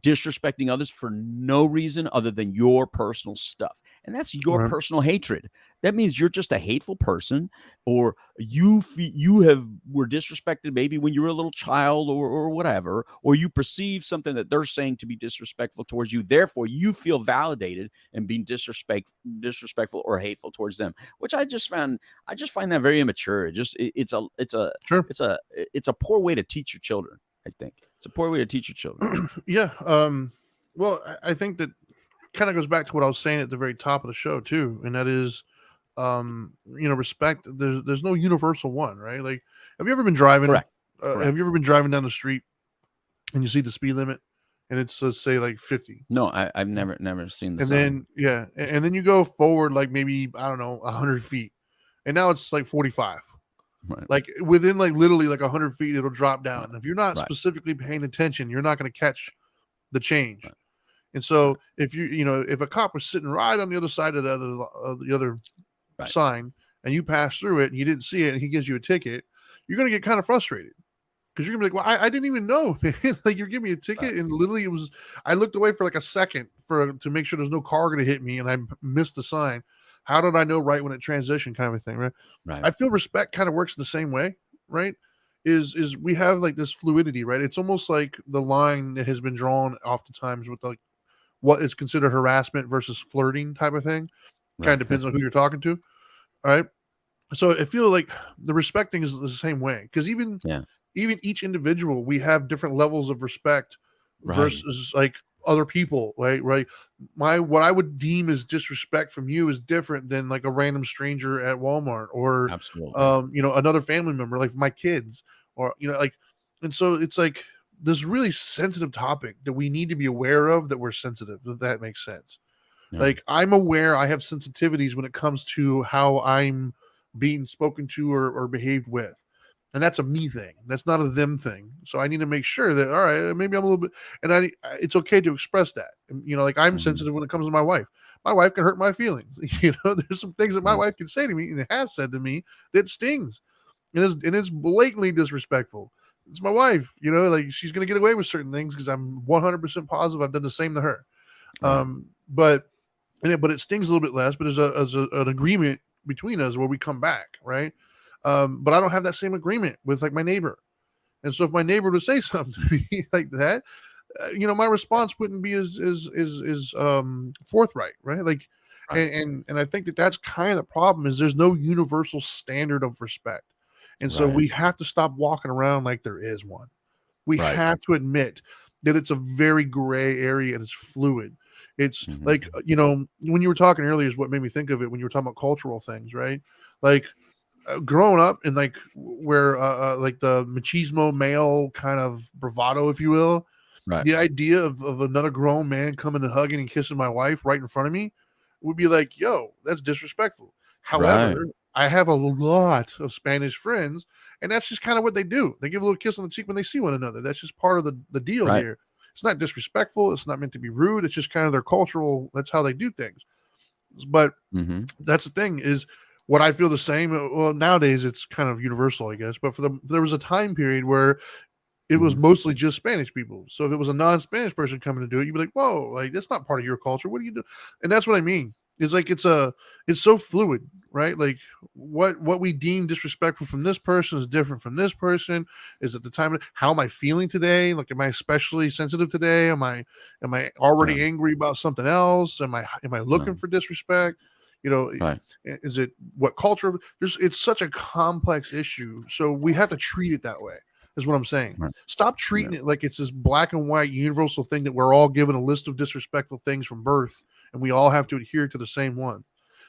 disrespecting others for no reason other than your personal stuff, and that's your Right. personal hatred. That means you're just a hateful person, or were disrespected maybe when you were a little child or whatever, or you perceive something that they're saying to be disrespectful towards you. Therefore, you feel validated in being disrespectful or hateful towards them, which I just find that very immature. It's Sure. a poor way to teach your children. I think it's a poor way to teach your children. Yeah. Well, I think that kind of goes back to what I was saying at the very top of the show too, and that is, respect. There's no universal one, right? Like, have you ever been driving? Correct. Correct. Have you ever been driving down the street and you see the speed limit, and it's say like 50, No, I've never seen the and sign. then and then you go forward like maybe, I don't know, 100 feet, and now it's like 45. Right. Like within like literally like 100 feet, it'll drop down. Right. If you're not Right. specifically paying attention, you're not going to catch the change. Right. And so if if a cop was sitting right on the other side of the other Right. sign, and you pass through it and you didn't see it and he gives you a ticket, you're going to get kind of frustrated, because you're gonna be like, well, I didn't even know, man. Like, you're giving me a ticket, Right. and literally I looked away for like a second to make sure there's no car going to hit me, and I missed the sign. How did I know right when it transitioned, kind of a thing, right? Right. I feel respect kind of works the same way, right? Is we have like this fluidity, right? It's almost like the line that has been drawn oftentimes with like what is considered harassment versus flirting type of thing. Kind Right. of depends on who you're talking to, all right? So I feel like the respecting is the same way, because even Yeah. each individual, we have different levels of respect Right. versus like other people, right? What I would deem as disrespect from you is different than like a random stranger at Walmart, or Absolutely. another family member, like my kids, or like. And so it's like this really sensitive topic that we need to be aware of, that we're sensitive, if that makes sense. Yeah. Like, I'm aware I have sensitivities when it comes to how I'm being spoken to or behaved with. And that's a me thing. That's not a them thing. So I need to make sure that, all right, maybe I'm a little bit, and it's okay to express that. And, like, I'm Mhm. sensitive when it comes to my wife. My wife can hurt my feelings. There's some things that my Right. wife can say to me, and it has said to me, that stings. And it's blatantly disrespectful. It's my wife, like, she's going to get away with certain things because I'm 100% positive I've done the same to her. Right. But it stings a little bit less, but there's an agreement between us where we come back, right? But I don't have that same agreement with like my neighbor. And so if my neighbor would say something to me like that, my response wouldn't be as forthright, right? Like, Right. and I think that's kind of the problem, is there's no universal standard of respect. And so Right. we have to stop walking around like there is one. We Right. have to admit that it's a very gray area and it's fluid. It's Mhm. like, when you were talking earlier is what made me think of it when you were talking about cultural things, right? Like, growing up in like where like the machismo male kind of bravado, if you will, Right. the idea of another grown man coming and hugging and kissing my wife right in front of me would be like, yo, that's disrespectful. Right. However, I have a lot of Spanish friends, and that's just kind of what they do. They give a little kiss on the cheek when they see one another. That's just part of the deal Right. here. It's not disrespectful. It's not meant to be rude. It's just kind of their cultural. That's how they do things. But Mhm. that's the thing is what I feel the same. Well, nowadays it's kind of universal, I guess. But there was a time period where it was Mhm. mostly just Spanish people. So if it was a non-Spanish person coming to do it, you'd be like, "Whoa, like that's not part of your culture. What do you do?" And that's what I mean. It's like it's so fluid, right? Like what we deem disrespectful from this person is different from this person. Is at the time how am I feeling today? Like am I especially sensitive today? Am I Yeah. already angry about something else? Am I looking No. for disrespect? You know, Right. is it what culture? It's such a complex issue. So we have to treat it that way. Is what I'm saying. Right. Stop Yeah. treating it like it's this black and white universal thing that we're all given a list of disrespectful things from birth and we all have to adhere to the same one.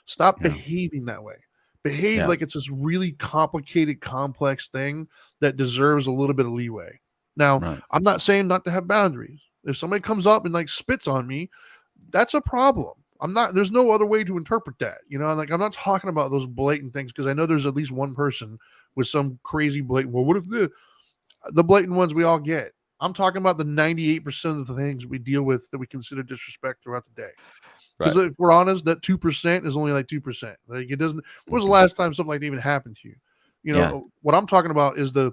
Stop Yeah. behaving that way. Behave Yeah. like it's this really complicated, complex thing that deserves a little bit of leeway. Now, Right. I'm not saying not to have boundaries. If somebody comes up and like spits on me, that's a problem. There's no other way to interpret that. Like I'm not talking about those blatant things because I know there's at least one person with some crazy blatant, well, what if the blatant ones we all get. I'm talking about the 98% of the things we deal with that we consider disrespect throughout the day. Because Right. if we're honest, that 2% is only like 2%. Like it doesn't. When was the Mhm. last time something like that even happened to you? Yeah. What I'm talking about is the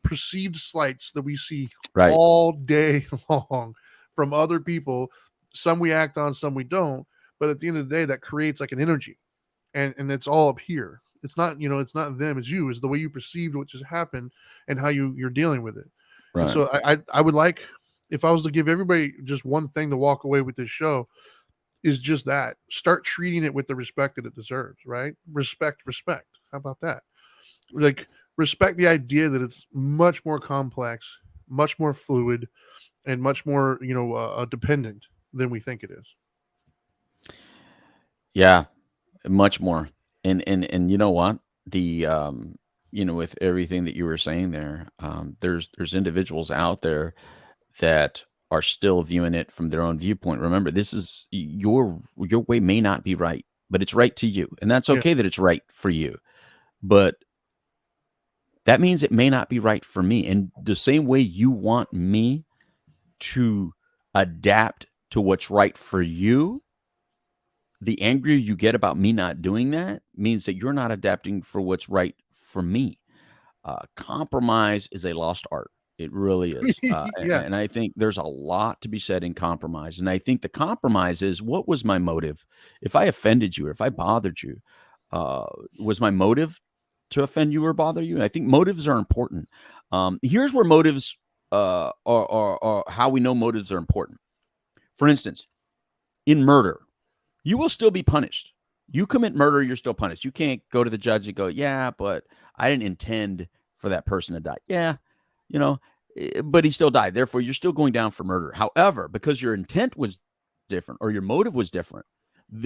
perceived slights that we see Right. all day long from other people. Some we act on, some we don't. But at the end of the day, that creates like an energy, and it's all up here. It's not them, it's you. It's the way you perceived what just happened and how you're dealing with it. And Right. so I would like, if I was to give everybody just one thing to walk away with this show, is just that start treating it with the respect that it deserves, right? Respect. How about that? Like, respect the idea that it's much more complex, much more fluid, and much more dependent than we think it is. Yeah. Much more. And you know what? With everything that you were saying there, there's individuals out there that are still viewing it from their own viewpoint. Remember, this is your way may not be right, but it's right to you. And that's Yeah. okay that it's right for you. But that means it may not be right for me. And the same way you want me to adapt to what's right for you, the angrier you get about me not doing that means that you're not adapting for what's right for me. Compromise is a lost art. It really is. Yeah. And I think there's a lot to be said in compromise. And I think the compromise is, what was my motive? If I offended you or if I bothered you, uh, was my motive to offend you or bother you? And I think motives are important. Here's where motives are how we know motives are important. For instance, in murder, you will still be punished. You commit murder, you're still punished. You can't go to the judge and go, yeah, but I didn't intend for that person to die. Yeah, you know, but he still died. Therefore, you're still going down for murder. However, because your intent was different or your motive was different,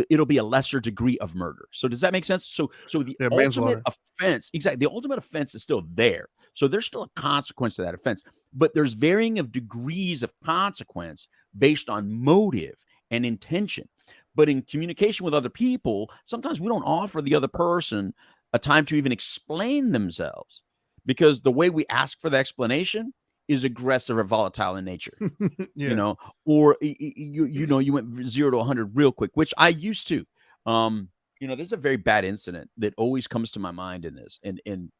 it'll be a lesser degree of murder. So does that make sense? So the Yeah, ultimate manslaughter. offense, exactly, the ultimate offense is still there. So there's still a consequence to that offense, but there's varying of degrees of consequence based on motive and intention. But in communication with other people, sometimes we don't offer the other person a time to even explain themselves because the way we ask for the explanation is aggressive or volatile in nature, you Yeah. know, or you went 0 to 100 real quick, which I used to. There's a very bad incident that always comes to my mind in this, and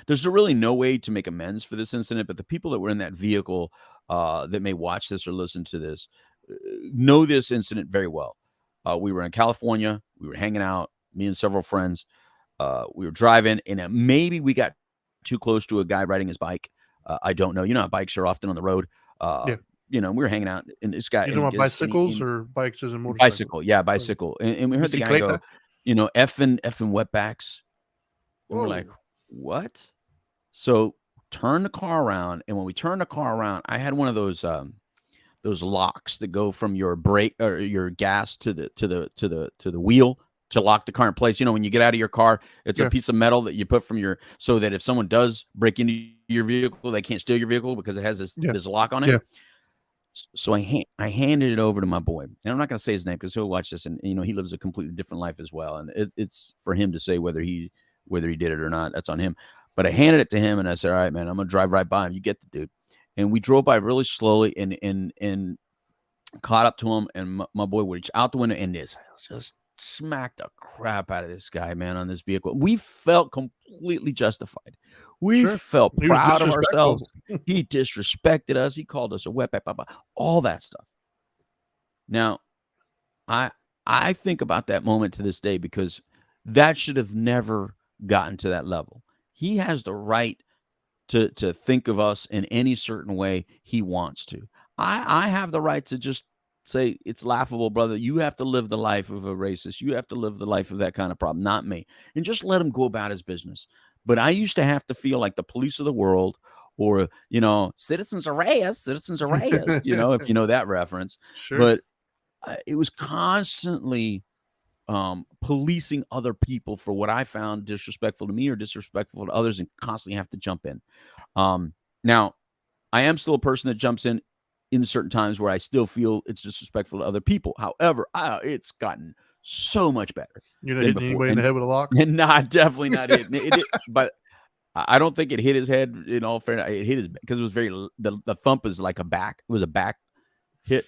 there's really no way to make amends for this incident, but the people that were in that vehicle that may watch this or listen to this know this incident very well. We were in California. We were hanging out, me and several friends. We were driving, and maybe we got too close to a guy riding his bike. I don't know. You know how bikes are often on the road. Uh, Yeah. we were hanging out, and this guy, You and talking he about gives, and bicycles or bikes as in motorcycles? bicycle, yeah, Okay. bicycle, and we heard the guy Bicicleta? go, effing wetbacks, and we're like, Whoa. what? So turn the car around, and when we turned the car around, I had one of those locks that go from your brake or your gas to the wheel to lock the car in place. When you get out of your car, it's a Yeah. piece of metal that you put from so that if someone does break into your vehicle, they can't steal your vehicle because it has Yeah. this lock on it. Yeah. So I handed it over to my boy, and I'm not going to say his name because he'll watch this, and he lives a completely different life as well, and it's for him to say whether he did it or not. That's on him. But I handed it to him, and I said, "All right, man, I'm gonna drive right by him. You get the dude." And we drove by really slowly, and caught up to him, and my boy would reach out the window, and this just smacked the crap out of this guy, man, on this vehicle. We felt completely justified. We Sure. felt He was proud of disrespectful. ourselves. He disrespected us. He called us a wetback, all that stuff. Now, I think about that moment to this day because that should have never gotten to that level. He has the right to think of us in any certain way he wants to. I have the right to just say it's laughable, brother. You have to live the life of a racist. You have to live the life of that kind of problem, not me. And just let him go about his business. But I used to have to feel like the police of the world, or citizens array us, citizens array us. If you know that reference. Sure. But it was constantly policing other people for what I found disrespectful to me or disrespectful to others, and constantly have to jump in. Now, I am still a person that jumps in certain times where I still feel it's disrespectful to other people. However, it's gotten so much better. You're not than hitting before. anybody in the head with a lock? And not definitely not hitting it. But I don't think it hit his head. In all fairness, it hit his because it was the thump is like a back. It was a back hit.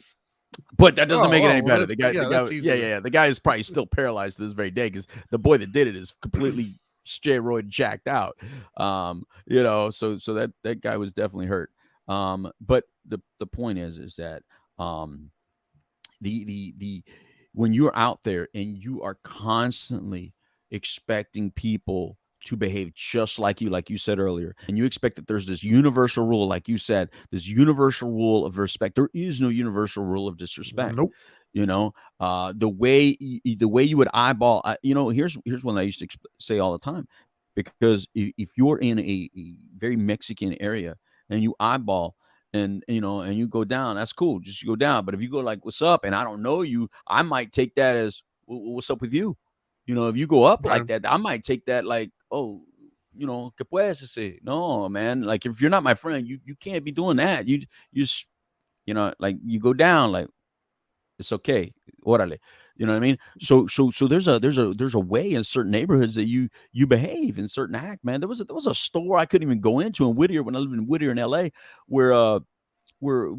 But that doesn't make it any better. The guy is probably still paralyzed to this very day because the boy that did it is completely steroid jacked out. So that guy was definitely hurt. But the point is that the when you're out there and you are constantly expecting people to behave just like you said earlier, and you expect that there's this universal rule, like you said, this universal rule of respect. There is no universal rule of disrespect. Nope. The way you would eyeball. Here's one I used to say all the time, because if you're in a very Mexican area and you eyeball. And you go down, that's cool. Just go down. But if you go like, "What's up?" and I don't know you, I might take that as, "What's up with you?" If you go up like that, I might take that like, "Oh, ¿qué puedes decir?" No, man. Like, if you're not my friend, you can't be doing that. You just, like, you go down like, it's okay. Orale. You know what I mean? So there's a way in certain neighborhoods that you behave in certain act, man. There was a store I couldn't even go into in Whittier when I lived in Whittier in LA, where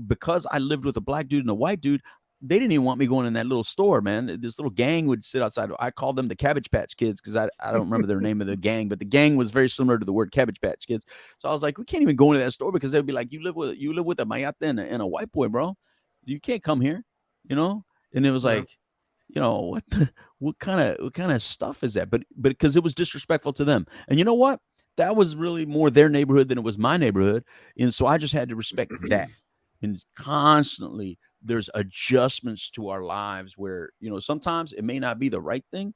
because I lived with a black dude and a white dude, they didn't even want me going in that little store, man. This little gang would sit outside. I called them the Cabbage Patch Kids because I don't remember their name of the gang, but the gang was very similar to the word Cabbage Patch Kids. So I was like, we can't even go into that store because they'd be like, you live with a mayate and a white boy, bro. You can't come here, And it was like, what kind of stuff is that? But because it was disrespectful to them, and you know what? That was really more their neighborhood than it was my neighborhood, and so I just had to respect that. And constantly there's adjustments to our lives where, sometimes it may not be the right thing,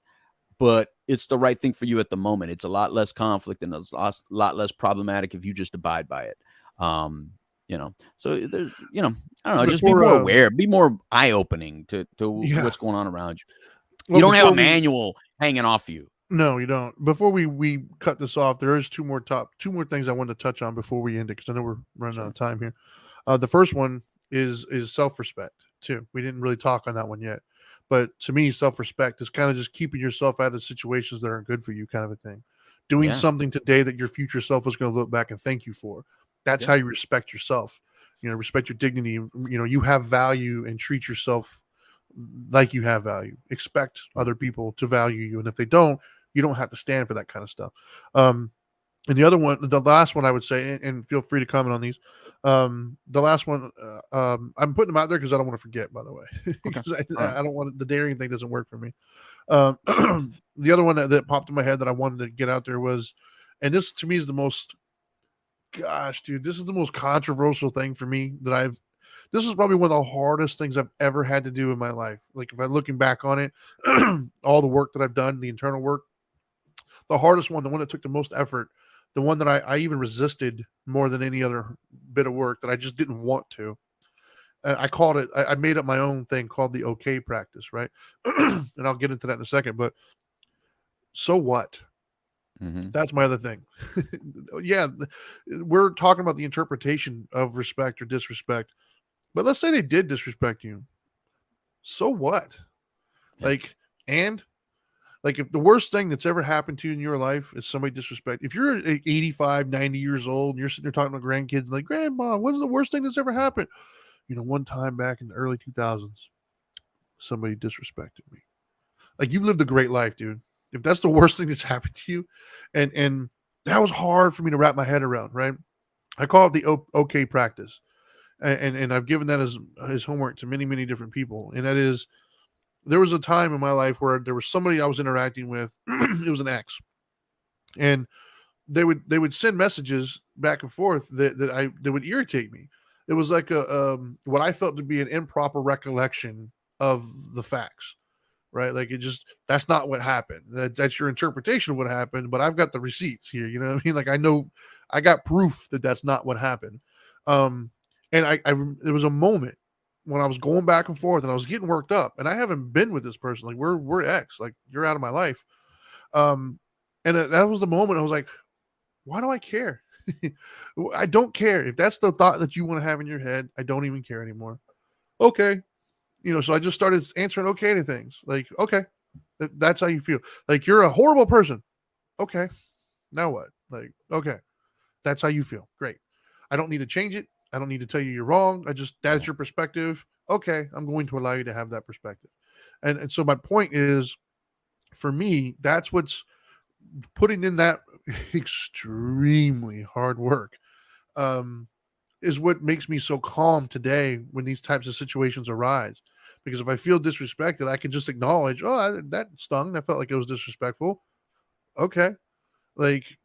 but it's the right thing for you at the moment. It's a lot less conflict and it's a lot less problematic if you just abide by it. So there's, I don't know, just be more aware, be more eye-opening to what's going on around you. Well, you don't have a manual hanging off you. No, you don't. Before we cut this off, there is two more things I wanted to touch on before we end it, because I know we're running out of time here. The first one is self-respect too. We didn't really talk on that one yet, but to me, self-respect is kind of just keeping yourself out of situations that aren't good for you, kind of a thing. Doing something today that your future self is going to look back and thank you for. That's how you respect yourself. Respect your dignity. You have value, and treat yourself like you have value. Expect other people to value you, and if they don't, you don't have to stand for that kind of stuff. And the last one I would say, and feel free to comment on these. The last one, I'm putting them out there because I don't want to forget, by the way, because I don't want the daring thing doesn't work for me. The other one that popped in my head that I wanted to get out there was, and this to me is the most, this is the most controversial thing for me this is probably one of the hardest things I've ever had to do in my life. Like, if I'm looking back on it, all the work that I've done, the internal work, the hardest one, the one that took the most effort, the one that I even resisted more than any other bit of work that I just didn't want to, I called it. I made up my own thing called the okay practice, right? And I'll get into that in a second. But so what? Mm-hmm. That's my other thing. Yeah, we're talking about the interpretation of respect or disrespect. But let's say they did disrespect you. So what? Yeah. Like, and like if the worst thing that's ever happened to you in your life is somebody disrespect. If you're 85, 90 years old and you're sitting there talking to grandkids like, Grandma, what's the worst thing that's ever happened? One time back in the early 2000s, somebody disrespected me. Like you've lived a great life, dude. If that's the worst thing that's happened to you, and that was hard for me to wrap my head around, right? I call it the okay practice. And I've given that as homework to many, many different people. And that is there was a time in my life where there was somebody I was interacting with. It was an ex. And they would send messages back and forth that would irritate me. It was like a what I felt to be an improper recollection of the facts, right? Like it just that's not what happened. That's your interpretation of what happened, but I've got the receipts here. You know what I mean? Like I know I got proof that that's not what happened. Um, and there was a moment when I was going back and forth and I was getting worked up, and I haven't been with this person. Like we're ex. Like you're out of my life. Um, and that was the moment I was like, why do I care? I don't care. If that's the thought that you want to have in your head, I don't even care anymore. Okay. So I just started answering okay to things. Like, okay, that's how you feel. Like you're a horrible person. Okay. Now what? Like, okay. That's how you feel. Great. I don't need to change it. I don't need to tell you you're wrong. That is Yeah. your perspective. Okay. I'm going to allow you to have that perspective. And so my point is for me, that's what's putting in that extremely hard work um, is what makes me so calm today when these types of situations arise. Because if I feel disrespected, I can just acknowledge, oh, that stung. That felt like it was disrespectful. Okay, like,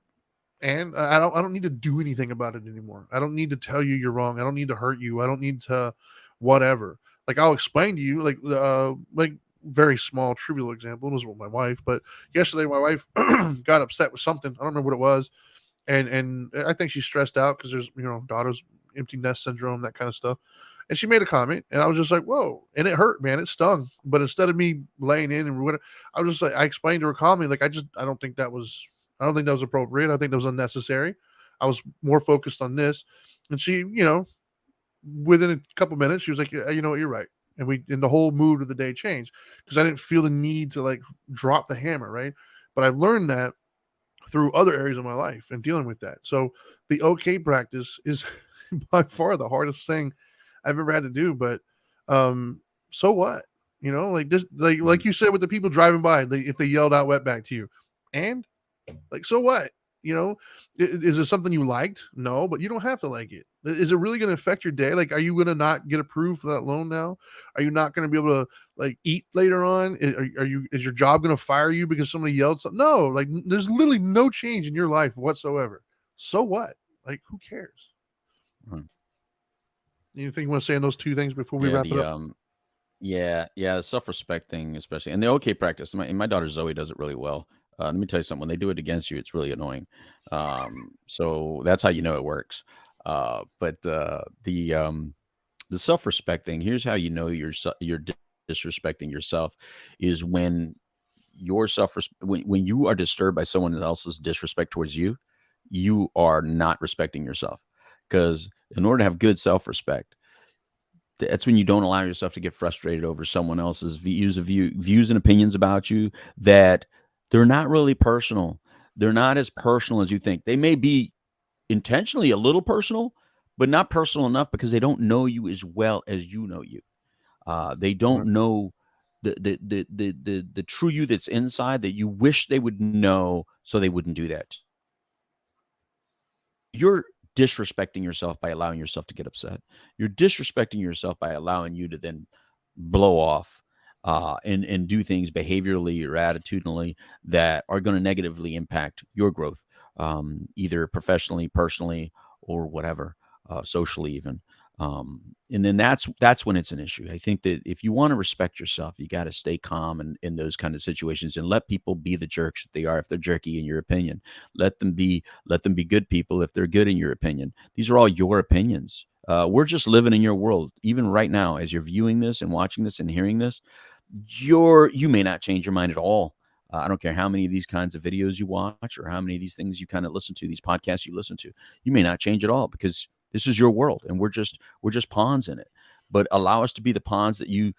and I don't need to do anything about it anymore. I don't need to tell you you're wrong. I don't need to hurt you. I don't need to, whatever. Like I'll explain to you, like very small trivial example. It was with my wife, but yesterday my wife got upset with something. I don't remember what it was, and I think she's stressed out because there's daughters empty nest syndrome, that kind of stuff. And she made a comment, and I was just like, "Whoa!" And it hurt, man. It stung. But instead of me laying in and whatever, I was just like, I explained to her calmly, like, I don't think that was appropriate. I think that was unnecessary. I was more focused on this, and she, within a couple minutes, she was like, "Yeah, you know what, you're right." And the whole mood of the day changed because I didn't feel the need to like drop the hammer, right? But I've learned that through other areas of my life and dealing with that. So the okay practice is by far the hardest thing I've ever had to do. But um, so what? Like this, like Mhm. you said with the people driving by, if they yelled out wetback to you, and like so what? Is it something you liked? No, but you don't have to like it. Is it really going to affect your day? Like, are you going to not get approved for that loan now? Are you not going to be able to like eat later on? Is your job going to fire you because somebody yelled something? No, like there's literally no change in your life whatsoever. So what? Like, who cares? Mhm. Anything you want to say on those two things before we Yeah. wrap it The up? yeah, self-respect thing, especially, and the okay practice. My daughter Zoe does it really well. Let me tell you something. When they do it against you, it's really annoying. So that's how you know it works. But the self-respect thing. Here's how you know you're disrespecting yourself is when when you are disturbed by someone else's disrespect towards you, you are not respecting yourself. Because in order to have good self-respect, that's when you don't allow yourself to get frustrated over someone else's views and opinions about you that they're not really personal. They're not as personal as you think. They may be intentionally a little personal, but not personal enough because they don't know you as well as you know you. They don't Right. know the true you that's inside that you wish they would know, so they wouldn't do that. You're disrespecting yourself by allowing yourself to get upset. You're disrespecting yourself by allowing you to then blow off and do things behaviorally or attitudinally that are going to negatively impact your growth, either professionally, personally, or whatever, socially even. And then that's when it's an issue. I think that if you want to respect yourself, you got to stay calm in those kind of situations and let people be the jerks that they are if they're jerky in your opinion. Let them be good people if they're good in your opinion. These are all your opinions. We're just living in your world, even right now, as you're viewing this and watching this and hearing this. You may not change your mind at all. I don't care how many of these kinds of videos you watch or how many of these things you kind of listen to, these podcasts you listen to. You may not change at all because this is your world and we're just pawns in it. But allow us to be the pawns that you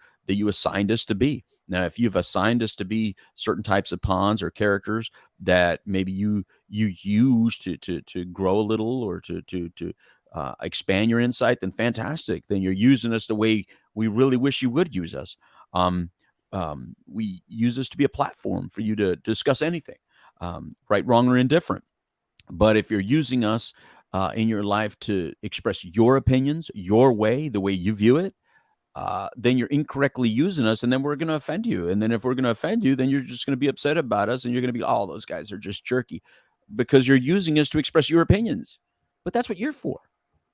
assigned us to be. Now, if you've assigned us to be certain types of pawns or characters that maybe you use to grow a little or to expand your insight, then fantastic. Then you're using us the way we really wish you would use us. Um, we use this to be a platform for you to discuss anything, right, wrong, or indifferent. But if you're using us in your life to express your opinions, your way, the way you view it, then you're incorrectly using us, and then we're going to offend you. And then if we're going to offend you, then you're just going to be upset about us, and you're going to be, oh, those guys are just jerky, because you're using us to express your opinions. But that's what you're for.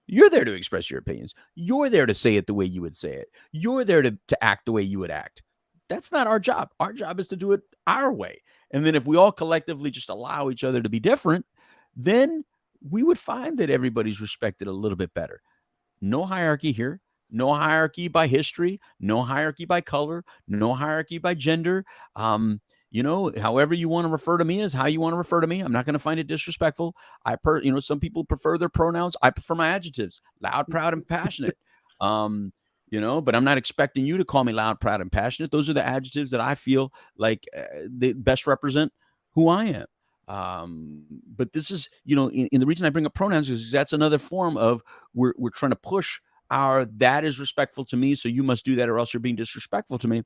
You're there to express your opinions. You're there to say it the way you would say it. You're there to act the way you would act. That's not our job. Our job is to do it our way. And then if we all collectively just allow each other to be different, then we would find that everybody's respected a little bit better. No hierarchy here. No hierarchy by history. No hierarchy by color. No hierarchy by gender. However you want to refer to me is how you want to refer to me. I'm not going to find it disrespectful. Some people prefer their pronouns. I prefer my adjectives: loud, proud, and passionate. But I'm not expecting you to call me loud, proud, and passionate. Those are the adjectives that I feel like they best represent who I am. But this is, in the reason I bring up pronouns is that's another form of we're trying to push that is respectful to me, so you must do that or else you're being disrespectful to me.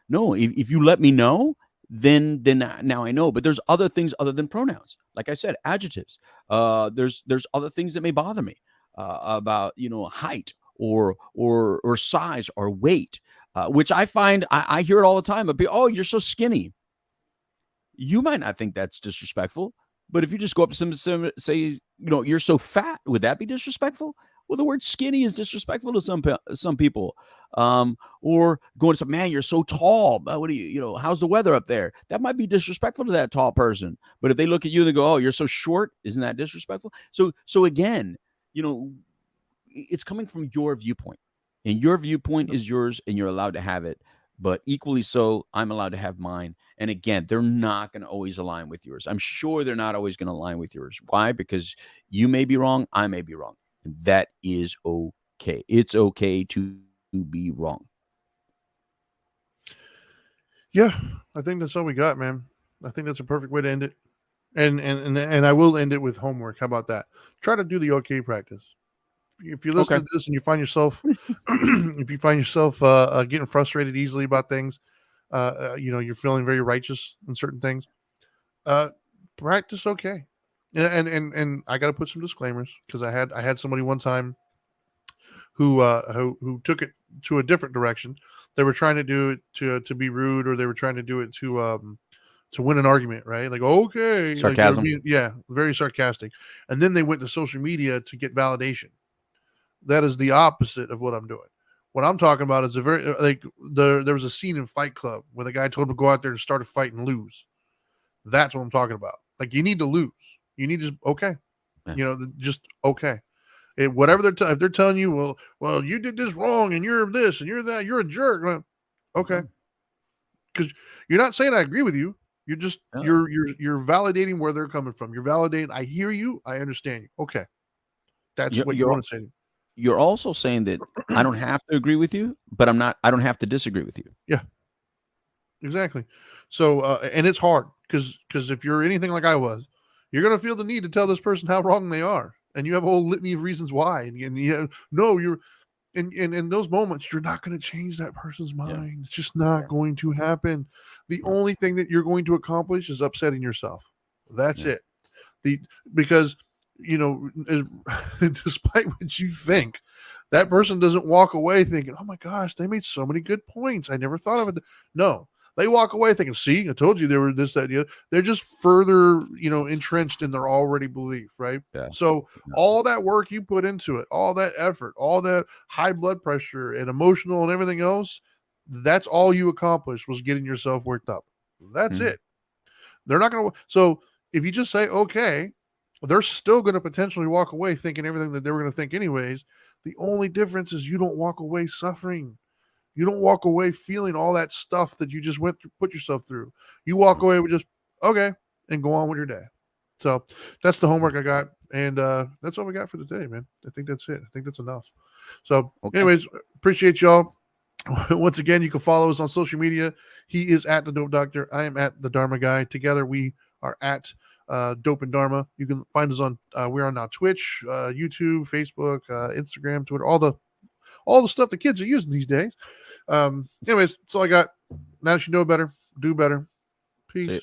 No, if you let me know, then now I know. But there's other things other than pronouns. Like I said, adjectives. There's other things that may bother me about height or size or weight, which I find I hear it all the time. Oh, you're so skinny. You might not think that's disrespectful, but if you just go up to someone say, you're so fat, would that be disrespectful? Well, the word skinny is disrespectful to some people. Or going to some, man, you're so tall. What do how's the weather up there? That might be disrespectful to that tall person. But if they look at you and they go, oh, you're so short, isn't that disrespectful? So again, it's coming from your viewpoint, and your viewpoint is yours, and you're allowed to have it. But equally so, I'm allowed to have mine. And again, they're not going to always align with yours. I'm sure they're not always going to align with yours. Why? Because you may be wrong, I may be wrong. And that is okay. It's okay to be wrong. Yeah, I think that's all we got, man. I think that's a perfect way to end it. And I will end it with homework. How about that? Try to do the okay practice. If you listen to this and you find yourself getting frustrated easily about things, you're feeling very righteous in certain things, practice okay. And I got to put some disclaimers, because I had somebody one time who took it to a different direction. They were trying to do it to be rude, or they were trying to do it to win an argument, right? Like, okay, sarcasm. Like very sarcastic. And then they went to social media to get validation. That is the opposite of what I'm doing. What I'm talking about is there was a scene in Fight Club where the guy told him to go out there and start a fight and lose. That's what I'm talking about. Like, you need to lose. You need to okay. Yeah. Just okay. Whatever if they're telling you, well, you did this wrong and you're this and you're that, you're a jerk. Well, okay. Because you're not saying I agree with you. You're just you're validating where they're coming from. You're validating. I hear you. I understand you. Okay. That's what you want to say. You're also saying that I don't have to agree with you, but I don't have to disagree with you. Yeah, exactly. So, and it's hard because if you're anything like I was, you're going to feel the need to tell this person how wrong they are. And you have a whole litany of reasons why. And you're in those moments, you're not going to change that person's mind. Yeah. It's just not going to happen. The only thing that you're going to accomplish is upsetting yourself. That's it. Because despite what you think, that person doesn't walk away thinking, oh my gosh, they made so many good points. I never thought of it. No, they walk away thinking, see, I told you they were this, that, the other. They're just further, entrenched in their already belief, right? Yeah. So all that work you put into it, all that effort, all that high blood pressure and emotional and everything else, that's all you accomplished was getting yourself worked up. That's it. They're not going to. So if you just say, okay, they're still going to potentially walk away thinking everything that they were going to think anyways. The only difference is you don't walk away suffering. You don't walk away feeling all that stuff that you just went through, put yourself through. You walk away with just, okay, and go on with your day. So that's the homework I got. And that's all we got for today, man. I think that's it. I think that's enough. So anyways, appreciate y'all. Once again, you can follow us on social media. He is at the Dope Doctor. I am at the Dharma Guy. Together we are at Dope and Dharma. You can find us on we're on now Twitch, YouTube, Facebook, Instagram, Twitter, all the stuff the kids are using these days. Anyways, that's all I got. Now that you know better, do better. Peace.